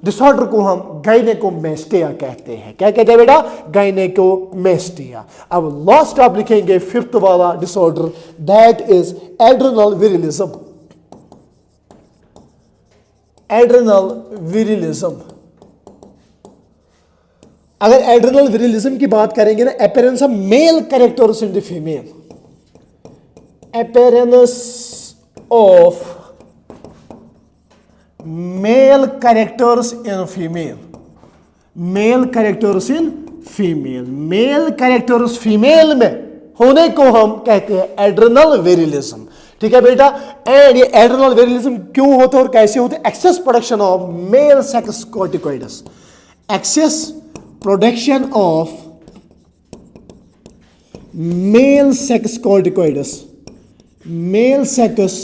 डिसऑर्डर को हम गायनेकोमेस्टिया कहते हैं। क्या कहते हैं बेटा? गायनेकोमेस्टिया। अब लास्ट आप लिखेंगे फिफ्थ वाला disorder, that is adrenal virilism. Adrenal virilism. अगर एड्रेनल विरिलिज्म की बात करेंगे ना, appearance of male characters in the female, appearance of male characters in female, male characters in female, male characters female में होने को हम कहते हैं एड्रेनल विरिलिज्म, ठीक है बेटा। एंड ये एड्रेनल विरिलिज्म क्यों होता है और कैसे होता है? Access production of male sex corticoids, access production of male sex corticoids, mail sex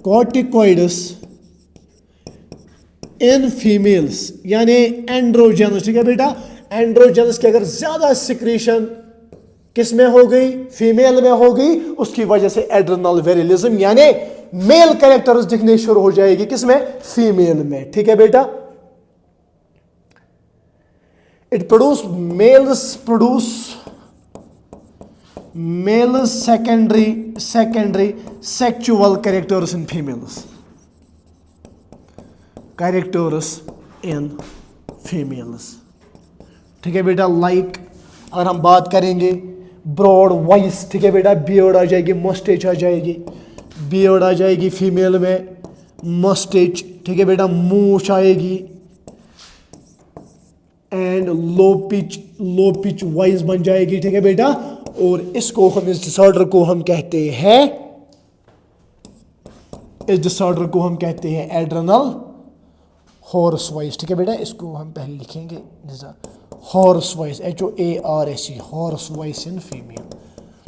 corticoids in females, यानी एंड्रोजेनस, ठीक है बेटा। एंड्रोजेनस की अगर ज्यादा सिक्रीशन किस में हो गई? फीमेल में हो गई, उसकी वजह से एड्रेनल विरिलिज्म यानी मेल कैरेक्टर्स दिखने शुरू हो जाएगी, किसमें? फीमेल में, ठीक है बेटा। It produce mail secondary sexual characters in females, characters in females, ठीक है बेटा। लाइक अगर हम बात करेंगे ब्रॉड वॉइस, ठीक है बेटा, बियर्ड आ जाएगी, मस्टेच आ जाएगी, बियर्ड आ जाएगी फीमेल में, मस्टेच, ठीक है बेटा, मूछ आएगी एंड लो पिच वॉइस बन जाएगी, ठीक है बेटा। और इसको हम, इस डिसऑर्डर को हम कहते हैं, इस डिसऑर्डर को हम कहते हैं एड्रेनल हॉर्स वॉइस, ठीक है बेटा। इसको हम पहले लिखेंगे horse voice, HOARS, horse voice in female.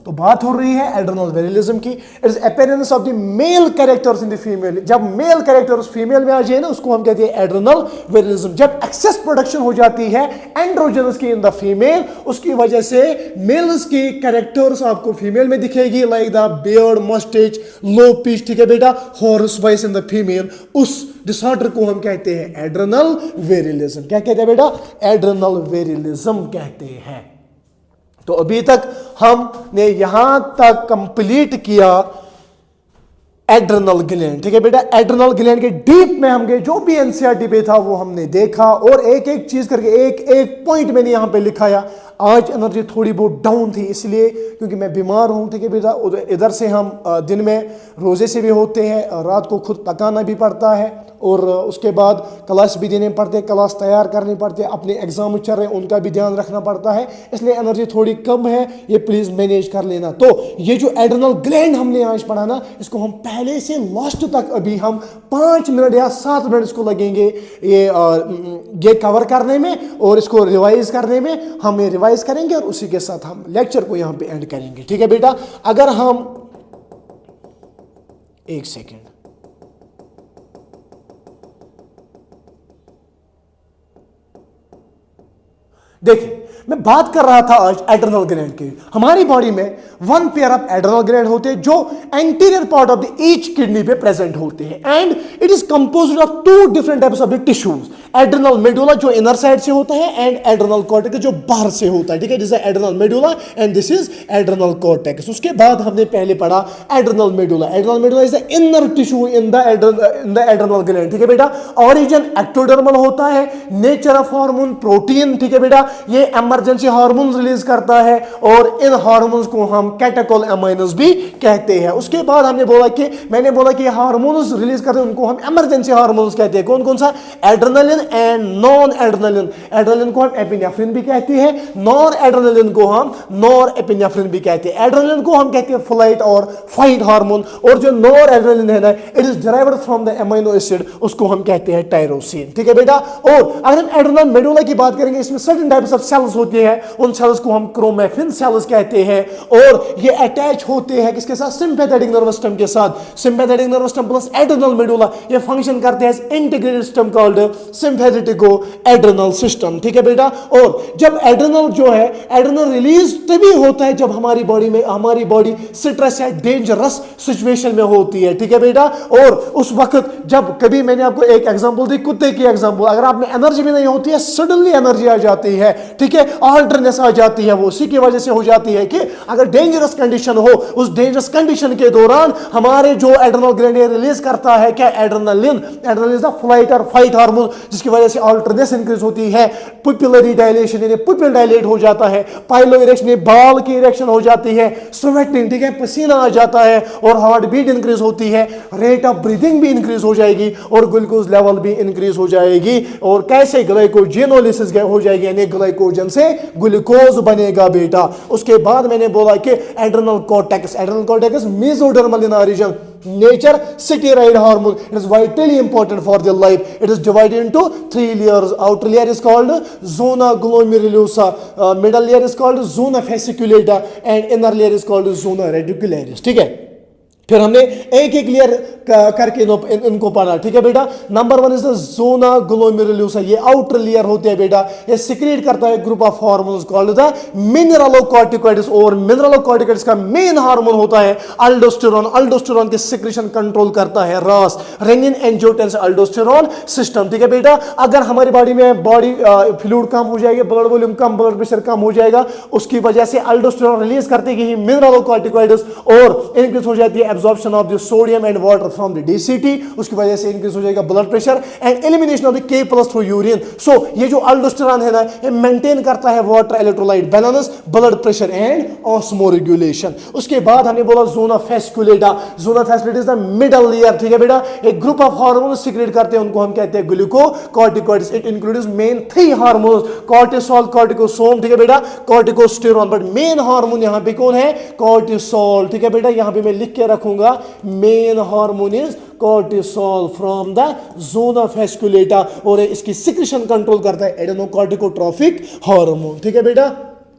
तो बात हो रही है एड्रेनल विरिलिज्म की। It is appearance of the mail characters in the female. जब मेल कैरेक्टर्स फीमेल में आ जाए ना, उसको हम कहते हैं एड्रेनल विरिलिज्म। जब एक्सेस प्रोडक्शन हो जाती है एंड्रोजेनस की इन द फीमेल, उसकी वजह से मेल्स की कैरेक्टर्स आपको फीमेल में दिखेगी, like the beard, moustache, low pitch, ठीक है बेटा, hoarse voice in the female. उस डिसऑर्डर को हम कहते हैं एड्रेनल विरिलिज्म। क्या कहते हैं बेटा? एड्रेनल विरिलिज्म कहते हैं। तो अभी तक हमने यहां तक कंप्लीट किया एड्रेनल ग्लैंड, ठीक है बेटा। एड्रेनल ग्लैंड के डीप में हम गए, जो भी एनसीईआरटी पे था वो हमने देखा और एक एक चीज करके एक एक पॉइंट मैंने यहां पे लिखाया। आज एनर्जी थोड़ी बहुत डाउन थी, इसलिए क्योंकि मैं बीमार हूं, ठीक है बेटा। इधर से हम दिन में रोजे से भी होते हैं, रात को खुद पकाना भी पड़ता है और उसके बाद क्लास भी देने पड़ते हैं, क्लास तैयार करनी पड़ती है, अपने एग्जाम चल रहे हैं उनका भी ध्यान रखना पड़ता है, इसलिए एनर्जी थोड़ी कम है, ये प्लीज मैनेज कर लेना। तो ये जो एड्रेनल ग्लैंड हमने आज पढ़ा ना, इसको हम पहले से लास्ट तक अभी हम 5 मिनट या 7 मिनट इसको लगेंगे ये कवर करने में और इसको रिवाइज करने में। हम ये रिवाइज करेंगे और उसी के साथ हम लेक्चर को यहां पे एंड करेंगे, ठीक है बेटा। अगर हम एक सेकेंड, देखिए मैं बात कर रहा था आज एड्रेनल ग्लैंड की। हमारी बॉडी में 1 पेयर ऑफ एड्रेनल ग्लैंड होते हैं जो anterior part of the each kidney पे प्रेजेंट होते हैं and it is composed of 2 different types of the tissues. Adrenal medulla जो इनर साइड से होता है एंड एड्रेनल कॉर्टेक्स जो बाहर से होता है, ठीक है, this is adrenal medulla and this is adrenal cortex. उसके बाद हमने पहले पढ़ा adrenal medulla. Adrenal medulla is the inner tissue in the adrenal gland, ठीक है बेटा। ऑरिजिन एक्टोडर्मल होता है, नेचर ऑफ हार्मोन प्रोटीन, ठीक है बेटा। ये इमरजेंसी हार्मोन्स रिलीज करता है और इन हार्मोन्स को हम कैटेकोलएमाइन्स भी कहते हैं। उसके बाद हमने बोला कि मैंने बोला कि हार्मोन्स रिलीज करते हैं उनको हम इमरजेंसी हार्मोन्स कहते हैं। कौन कौन सा? Adrenaline and non adrenaline. Adrenaline को हम एपिनेफ्रिन भी कहते हैं, नॉन एड्रेनलिन को हम नॉर एपिनेफ्रिन भी कहते हैं। एड्रेनलिन को हम कहते हैं फ्लाइट और फाइट हार्मोन, और जो नॉर एड्रेनलिन है ना, it is derived from the amino acid, उसको हम कहते हैं टायरोसिन, ठीक है बेटा। और अगर हम एड्रेनल मेडुला की बात करेंगे, इसमें सर्टेन टाइप्स ऑफ सेल्स होते हैं, उन सेल्स को हम क्रोमैटिन सेल्स कहते हैं, और ये अटैच होते हैं किसके साथ? सिंपैथेटिक नर्वस सिस्टम के साथ। Sympathetic nervous system plus adrenal medulla ये फंक्शन करते हैं integrated system called sympathetico adrenal system, ठीक है बेटा। और जब एड्रेनल जो है, एड्रेनल रिलीज तभी होता है जब हमारी बॉडी स्ट्रेस या डेंजरस सिचुएशन में होती है, ठीक है बेटा। और उस वक्त जब कभी मैंने आपको एक एग्जांपल दी, कुत्ते की एग्जांपल, अगर आप में एनर्जी भी नहीं होती है, सडनली एनर्जी आ जाती है, ठीक है, ऑल्टरनेस आ जाती है, वो उसी की वजह से हो जाती है कि अगर डेंजरस कंडीशन हो, उस डेंजरस कंडीशन के दौरान हमारे जो एड्रेनल ग्लैंड रिलीज करता है क्या? Adrenaline. Adrenaline is the flight और फाइट हार्मोन, जिसकी वजह से ऑल्टरनेस इंक्रीज होती है, पुपिलरी डायलेशन यानी पुपिल डायलेट हो जाता है, पाइलो इरेक्शन बाल की इरेक्शन हो जाती है, स्वेटिंग, ठीक है, पसीना आ जाता है, और हार्ट बीट इंक्रीज होती है, रेट ऑफ ब्रीथिंग भी इंक्रीज हो जाएगी, और ग्लूकोज लेवल भी इंक्रीज हो जाएगी। और कैसे? ग्लाइकोजेनोलिसिस हो जाएगी, यानी ग्लाइकोजन से ग्लूकोज बनेगा बेटा। उसके बाद मैंने बोला कि adrenal cortex mesodermal in origin, nature steroid hormone, it is vitally important for their life. It is divided into 3 layers. Outer layer is called zona glomerulosa, middle layer is called zona fasciculata and inner layer is called zona radicularis, ठीक है। फिर हमने एक एक layer करके इनको पढ़ा, ठीक है बेटा। Number 1 is the zona glomerulosa, ये आउटर लेयर होते हैं बेटा, ये सिक्रेट करता है group of hormones called the mineralocorticoids, और मिनरलोकॉर्टिकॉइड्स का मेन हार्मोन होता है अल्डोस्टेरोन। अल्डोस्टेरोन की सिक्रेशन कंट्रोल करता है रास, रेनिन एंजियोटेंसिन अल्डोस्टेरोन सिस्टम, ठीक है बेटा। अगर हमारी बॉडी में फ्लूइड कम हो जाएगा, ब्लड वॉल्यूम कम, ब्लड प्रेशर कम हो जाएगा, उसकी वजह से अल्डोस्टेरोन रिलीज करते ही मिनरलोकॉर्टिकॉइड्स, और इंक्रीज हो जाती है absorption of the sodium and water from the DCT, उसकी वजह से इंक्रीज हो जाएगा blood pressure and elimination of the के प्लस थ्रू यूरिन। सो ये जो अल्डोस्टेरोन है ना, ये मेंटेन करता है water electrolyte balance, blood pressure and osmoregulation. उसके बाद हमने बोला जोना फैस्कुलेटा। जोना फैस्कुलेटा इज द मिडल लेयर, ठीक है बेटा। एक ग्रुप ऑफ हार्मोन्स सिक्रेट करते हैं, उनको हम कहते हैं glucocorticoids. It includes main 3 hormones, cortisol, cortisone, ठीक है बेटा, कॉर्टिकोस्टेरोन। बट मेन हार्मोन यहां पे कौन है? कॉर्टिसोल, ठीक है बेटा। यहां पे मैं लिख के रखूंगा, main hormone is cortisol from the zona fasciculata, और इसकी सिक्रेशन कंट्रोल करता है एडेनोकॉर्टिकोट्रोफिक हार्मोन, ठीक है बेटा।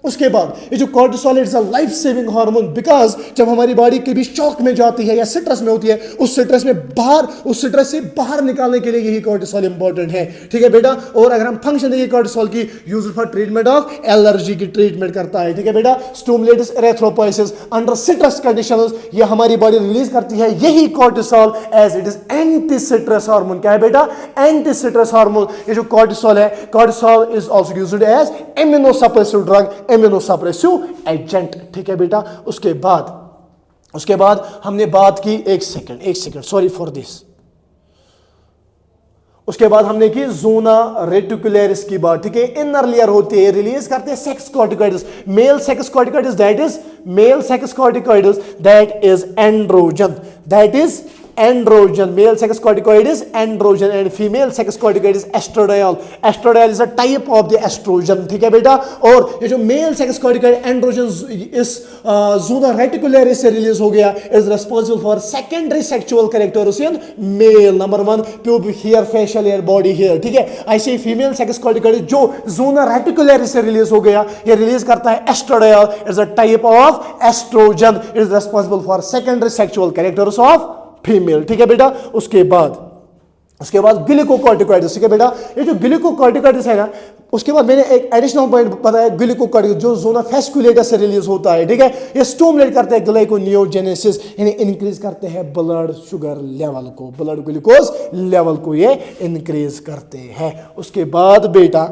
उसके बाद ये जो cortisol is a life saving hormone, because जब हमारी बॉडी कभी शॉक में जाती है या स्ट्रेस में होती है, उस स्ट्रेस से बाहर निकालने के लिए यही कॉर्टिसोल इंपॉर्टेंट है, ठीक है बेटा। और अगर हम फंक्शन देखिए कॉर्टिसोल की, used for treatment of allergy की ट्रीटमेंट करता है, ठीक है बेटा। Stimulates erythropoiesis under stress conditions, ये हमारी बॉडी रिलीज करती है यही cortisol, as it is anti stress hormone. क्या है बेटा? Anti stress hormone. ये जो कॉर्टिसोल है, cortisol is also used as immunosuppressive drug, immunosuppressive agent, ठीक है बेटा। उसके बाद हमने बात की, एक सेकंड, सॉरी फॉर दिस। उसके बाद हमने की जोना रेटिकुलरिस की बात, ठीक है। इनर लेयर होती है, रिलीज करते हैं sex corticoids, mail sex corticoids, that is androgen, male sex corticoid is androgen and female sex corticoid is estradiol is a type of the estrogen, ठीक है बेटा। और ये जो male sex corticoid androgen इस zona reticularis से release हो गया, is responsible for secondary sexual characteristic male, number 1 pubic hair, facial hair, body hair, ठीक है। ऐसे female sex corticoid जो zona reticularis से रिलीज हो गया, ये रिलीज करता है estradiol, is a type of estrogen, is responsible for secondary sexual characteristics of female, ठीक है बेटा। उसके बाद उसके बाद ग्लूकोकॉर्टिकॉइड्स, ठीक है बेटा। ये जो ग्लूकोकॉर्टिकॉइड्स है ना, उसके बाद मैंने एक एडिशनल पॉइंट बताया, ग्लूकोकॉर्टिकॉइड जो जोना फेस्कुलेटर से रिलीज होता है, ठीक है। ये स्टिमुलेट करते हैं ग्लाइकोनियोजेनेसिस, यानी इंक्रीज करते हैं ब्लड शुगर लेवल को, ब्लड ग्लूकोज लेवल को ये इंक्रीज करते हैं। उसके बाद बेटा,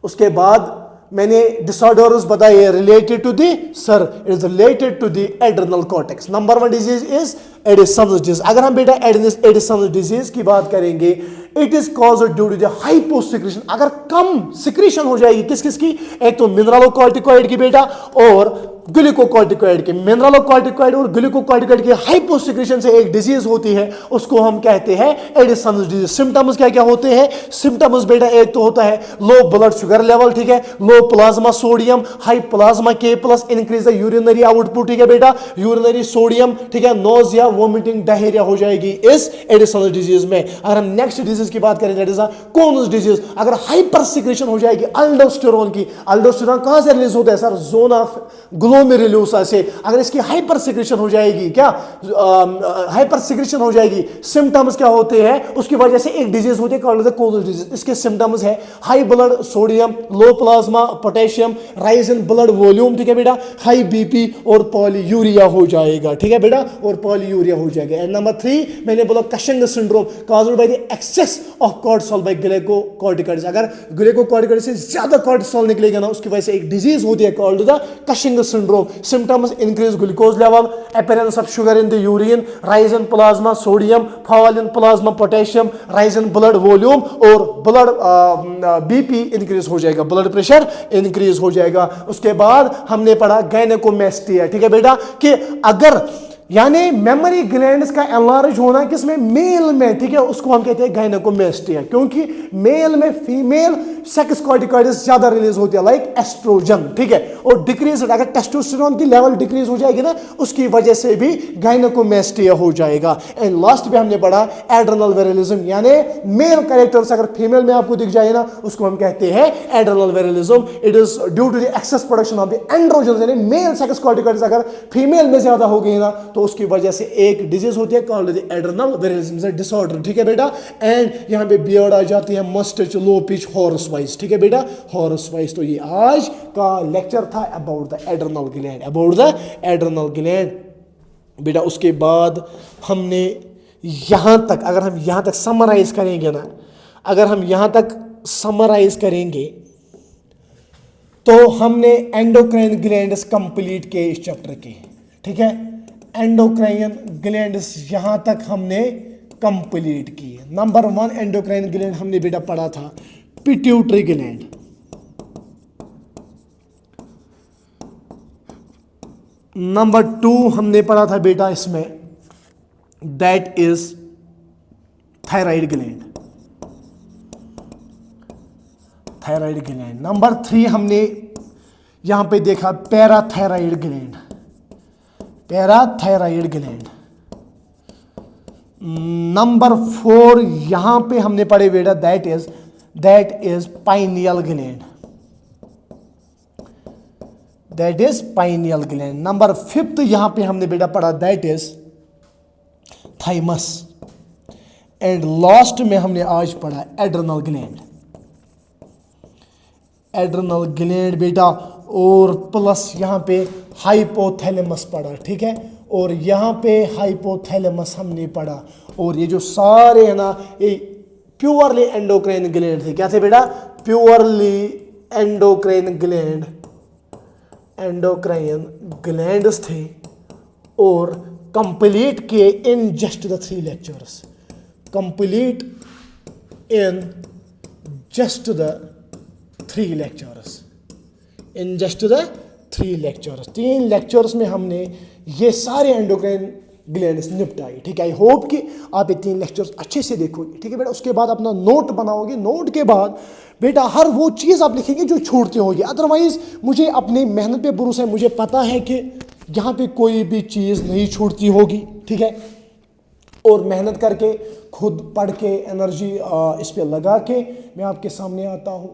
उसके बाद मैंने डिसऑर्डर्स बताए related to the, sir it is related to the adrenal cortex. Number 1 disease is Addison's disease. अगर हम बेटा एडिसन्स डिजीज की बात करेंगे, it is caused due to the hyposecretion. अगर कम सिक्रीशन हो जाएगी किस किस की, एक तो मिनरलोकॉर्टिकॉइड की बेटा और ग्लूकोकॉर्टिकॉइड के। मिनरलोकॉर्टिकॉइड और ग्लूकोकॉर्टिकॉइड की हाइपोसिक्रेशन से एक डिजीज होती है, उसको हम कहते हैं एडिसन्स डिजीज। सिम्टम्स क्या क्या होते हैं? सिम्टम्स बेटा एक तो होता है लो ब्लड शुगर लेवल, ठीक है, लो plasma sodium, high plasma K plus, increase the urinary output, ठीक है बेटा, यूरिनरी सोडियम, ठीक है, नोजिया, वोमिटिंग, डायरिया हो जाएगी इस एडिसन्स डिजीज में। अगर हम नेक्स्ट डिजीज की बात करें, दैट इज कोन्स डिजीज। अगर हाइपर सिक्रेशन हो जाएगी अल्डोस्टेरोन की, अल्डोस्टेरोन कहां से रिलीज होता है सर? जोन ऑफ ग्लोमेरुलोसा से। अगर इसकी हाइपर सिक्रेशन हो जाएगी, क्या हाइपर सिक्रेशन हो जाएगी, सिम्टम्स क्या होते हैं? उसकी वजह से एक डिजीज होती है कॉल्ड द कोन्स डिजीज। इसके सिम्टम्स है high blood sodium, low plasma potassium, rise in blood volume, ठीक है बेटा, हाई बीपी और पॉलीयूरिया हो जाएगा, ठीक है बेटा, और पॉलीयूरिया हो जाएगा। एंड नंबर 3 मैंने बोला Cushing syndrome, caused by the excess of cortisol by glucocorticoids. अगर ग्लूकोकॉर्टिकॉइड से ज्यादा कॉर्टिसोल निकलेगा ना, उसकी वजह से एक डिजीज होती है called the Cushing syndrome. Symptoms increase glucose level, appearance of sugar in the urine, rise in plasma sodium, fall in plasma potassium, rise in blood volume और blood BP increase हो जाएगा, blood pressure increase हो जाएगा। उसके बाद हमने पढ़ा gynaecomastia, ठीक है बेटा, कि अगर यानी मेमोरी ग्लैंड्स का एनलार्ज होना किसमें? मेल में, ठीक है, उसको हम कहते हैं गायनेकोमेस्टिया, क्योंकि मेल में फीमेल सेक्स कॉर्टिकॉइड्स ज्यादा रिलीज होती है, लाइक एस्ट्रोजन, ठीक है, और डिक्रीज, अगर टेस्टोस्टेरोन की लेवल डिक्रीज हो जाएगी ना, उसकी वजह से भी गायनेकोमेस्टिया हो जाएगा। एंड लास्ट में हमने पढ़ा एड्रेनल विरिलिज्म, यानी मेल कैरेक्टर्स अगर फीमेल में आपको दिख जाए ना, उसको हम कहते हैं adrenal virilism. It is due to the excess production of the androgen, यानी मेल सेक्स कॉर्टिकॉइड्स अगर फीमेल में ज्यादा हो गई ना, तो उसकी वजह से एक डिजीज होती है कॉल्ड द एड्रेनल विरिलिज्म डिसऑर्डर, ठीक है बेटा। एंड यहां पे बियर्ड आ जाती है, मस्टच, लो पिच, हॉर्स वाइज, ठीक है बेटा, हॉर्स वाइज। तो ये आज का लेक्चर था about the adrenal gland, about the adrenal gland बेटा। उसके बाद हमने यहां तक, अगर हम यहां तक समराइज करेंगे ना, अगर हम यहां तक समराइज करेंगे तो हमने एंडोक्राइन ग्लैंड्स कंप्लीट किए इस चैप्टर के, ठीक है, एंडोक्राइन ग्लैंड्स यहां तक हमने कंप्लीट किए। नंबर 1 एंडोक्राइन ग्लैंड हमने बेटा पढ़ा था पिट्यूटरी ग्लैंड, नंबर 2 हमने पढ़ा था बेटा इसमें, that is thyroid gland, thyroid gland. Number 3 हमने यहां पे देखा parathyroid gland, parathyroid gland. Number 4 यहां पे हमने पढ़े बेटा that is pineal gland, that is pineal gland. Number 5 यहां पे हमने बेटा पढ़ा that is thymus. And last में हमने आज पढ़ा एड्रेनल ग्लैंड, एड्रेनल ग्लैंड बेटा, और प्लस यहां पे हाइपोथैलेमस पढ़ा, ठीक है, और यहां पे हाइपोथैलेमस हमने पढ़ा। और ये जो सारे है ना, ये प्योरली एंडोक्राइन ग्लैंड थे। क्या थे बेटा? Purely endocrine gland, endocrine glands थे, और कंप्लीट किए in just the 3 lectures, complete in just the 3 lectures, in just the 3 lectures. 3 lectures में हमने ये सारे एंडोक्राइन ग्लैंड्स निपटाई, ठीक है। आई होप कि आप ये 3 लेक्चर्स अच्छे से देखोगे, ठीक है बेटा। उसके बाद अपना नोट बनाओगे, नोट के बाद बेटा हर वो चीज़ आप लिखेंगे जो छूटते होगी। अदरवाइज मुझे अपनी मेहनत पे भरोसा है, मुझे पता है कि यहाँ पे कोई भी चीज़ नहीं छूटती होगी, ठीक है। और मेहनत करके खुद पढ़ के एनर्जी इस पर लगा के मैं आपके सामने आता हूँ।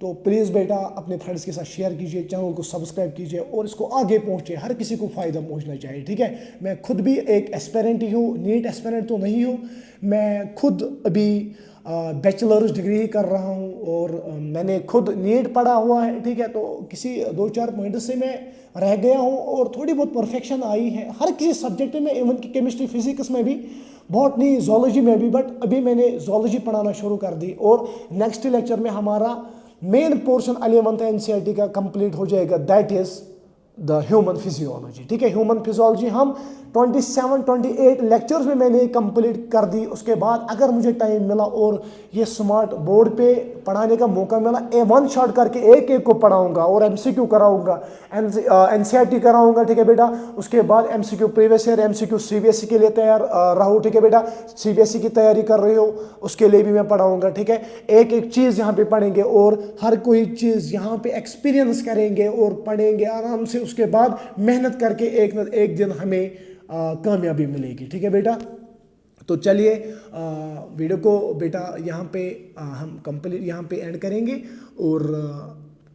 तो प्लीज़ बेटा अपने फ्रेंड्स के साथ शेयर कीजिए, चैनल को सब्सक्राइब कीजिए और इसको आगे पहुँचे, हर किसी को फ़ायदा पहुँचना चाहिए, ठीक है। मैं खुद भी एक एस्पिरेंट ही हूँ, नीट एस्पिरेंट तो नहीं हूँ, मैं खुद अभी बैचलर्स डिग्री कर रहा हूँ और मैंने खुद नीट पढ़ा हुआ है, ठीक है। तो किसी 2-4 पॉइंट से मैं रह गया हूँ और थोड़ी बहुत परफेक्शन आई है हर किसी सब्जेक्ट में, इवन कि केमिस्ट्री फिजिक्स में भी, बॉटनी जोलॉजी में भी, बट अभी मैंने जोलॉजी पढ़ाना शुरू कर दी और नेक्स्ट लेक्चर में हमारा मेन पोर्शन 11th एनसीईआरटी का कंप्लीट हो जाएगा, that is the human physiology, ठीक है। ह्यूमन फिजियोलॉजी हम 27-28 लेक्चर्स में मैंने कंप्लीट कर दी। उसके बाद अगर मुझे टाइम मिला और ये स्मार्ट बोर्ड पे पढ़ाने का मौका मिला, वन शॉट करके एक एक को पढ़ाऊंगा और एमसीक्यू कराऊंगा, एनसीईआरटी कराऊंगा, ठीक है बेटा। उसके बाद MCQ previous year, MCQ CBSE के लिए तैयार रहो, ठीक है बेटा। सीबीएसई की तैयारी कर रहे हो उसके लिए भी मैं पढ़ाऊंगा, ठीक है। एक एक चीज़ यहाँ पे पढ़ेंगे और हर कोई चीज़ यहाँ पे एक्सपीरियंस करेंगे और पढ़ेंगे आराम से। उसके बाद मेहनत करके एक न एक दिन हमें कामयाबी मिलेगी, ठीक है बेटा। तो चलिए वीडियो को बेटा यहाँ पे हम कंप्लीट यहाँ पे एंड करेंगे और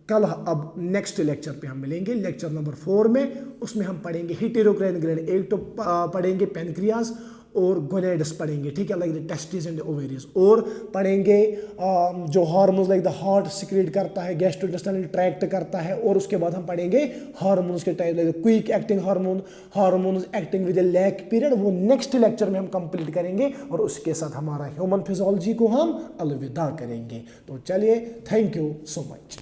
कल अब नेक्स्ट लेक्चर पे हम मिलेंगे, लेक्चर नंबर 4 में। उसमें हम पढ़ेंगे हेटेरोक्राइन ग्लैंड, एक तो पढ़ेंगे पेनक्रियास और गोनेड्स पढ़ेंगे, ठीक है, like the testis and ovaries, और पढ़ेंगे जो hormones like the heart secrete करता है, गैस्ट्रोइंटेस्टाइनल ट्रैक्ट करता है, और उसके बाद हम पढ़ेंगे हार्मोन्स के type like quick acting hormone, hormones acting with A lag period, वो नेक्स्ट लेक्चर में हम कंप्लीट करेंगे और उसके साथ हमारा ह्यूमन फिजियोलॉजी को हम अलविदा करेंगे। तो चलिए, थैंक यू सो मच।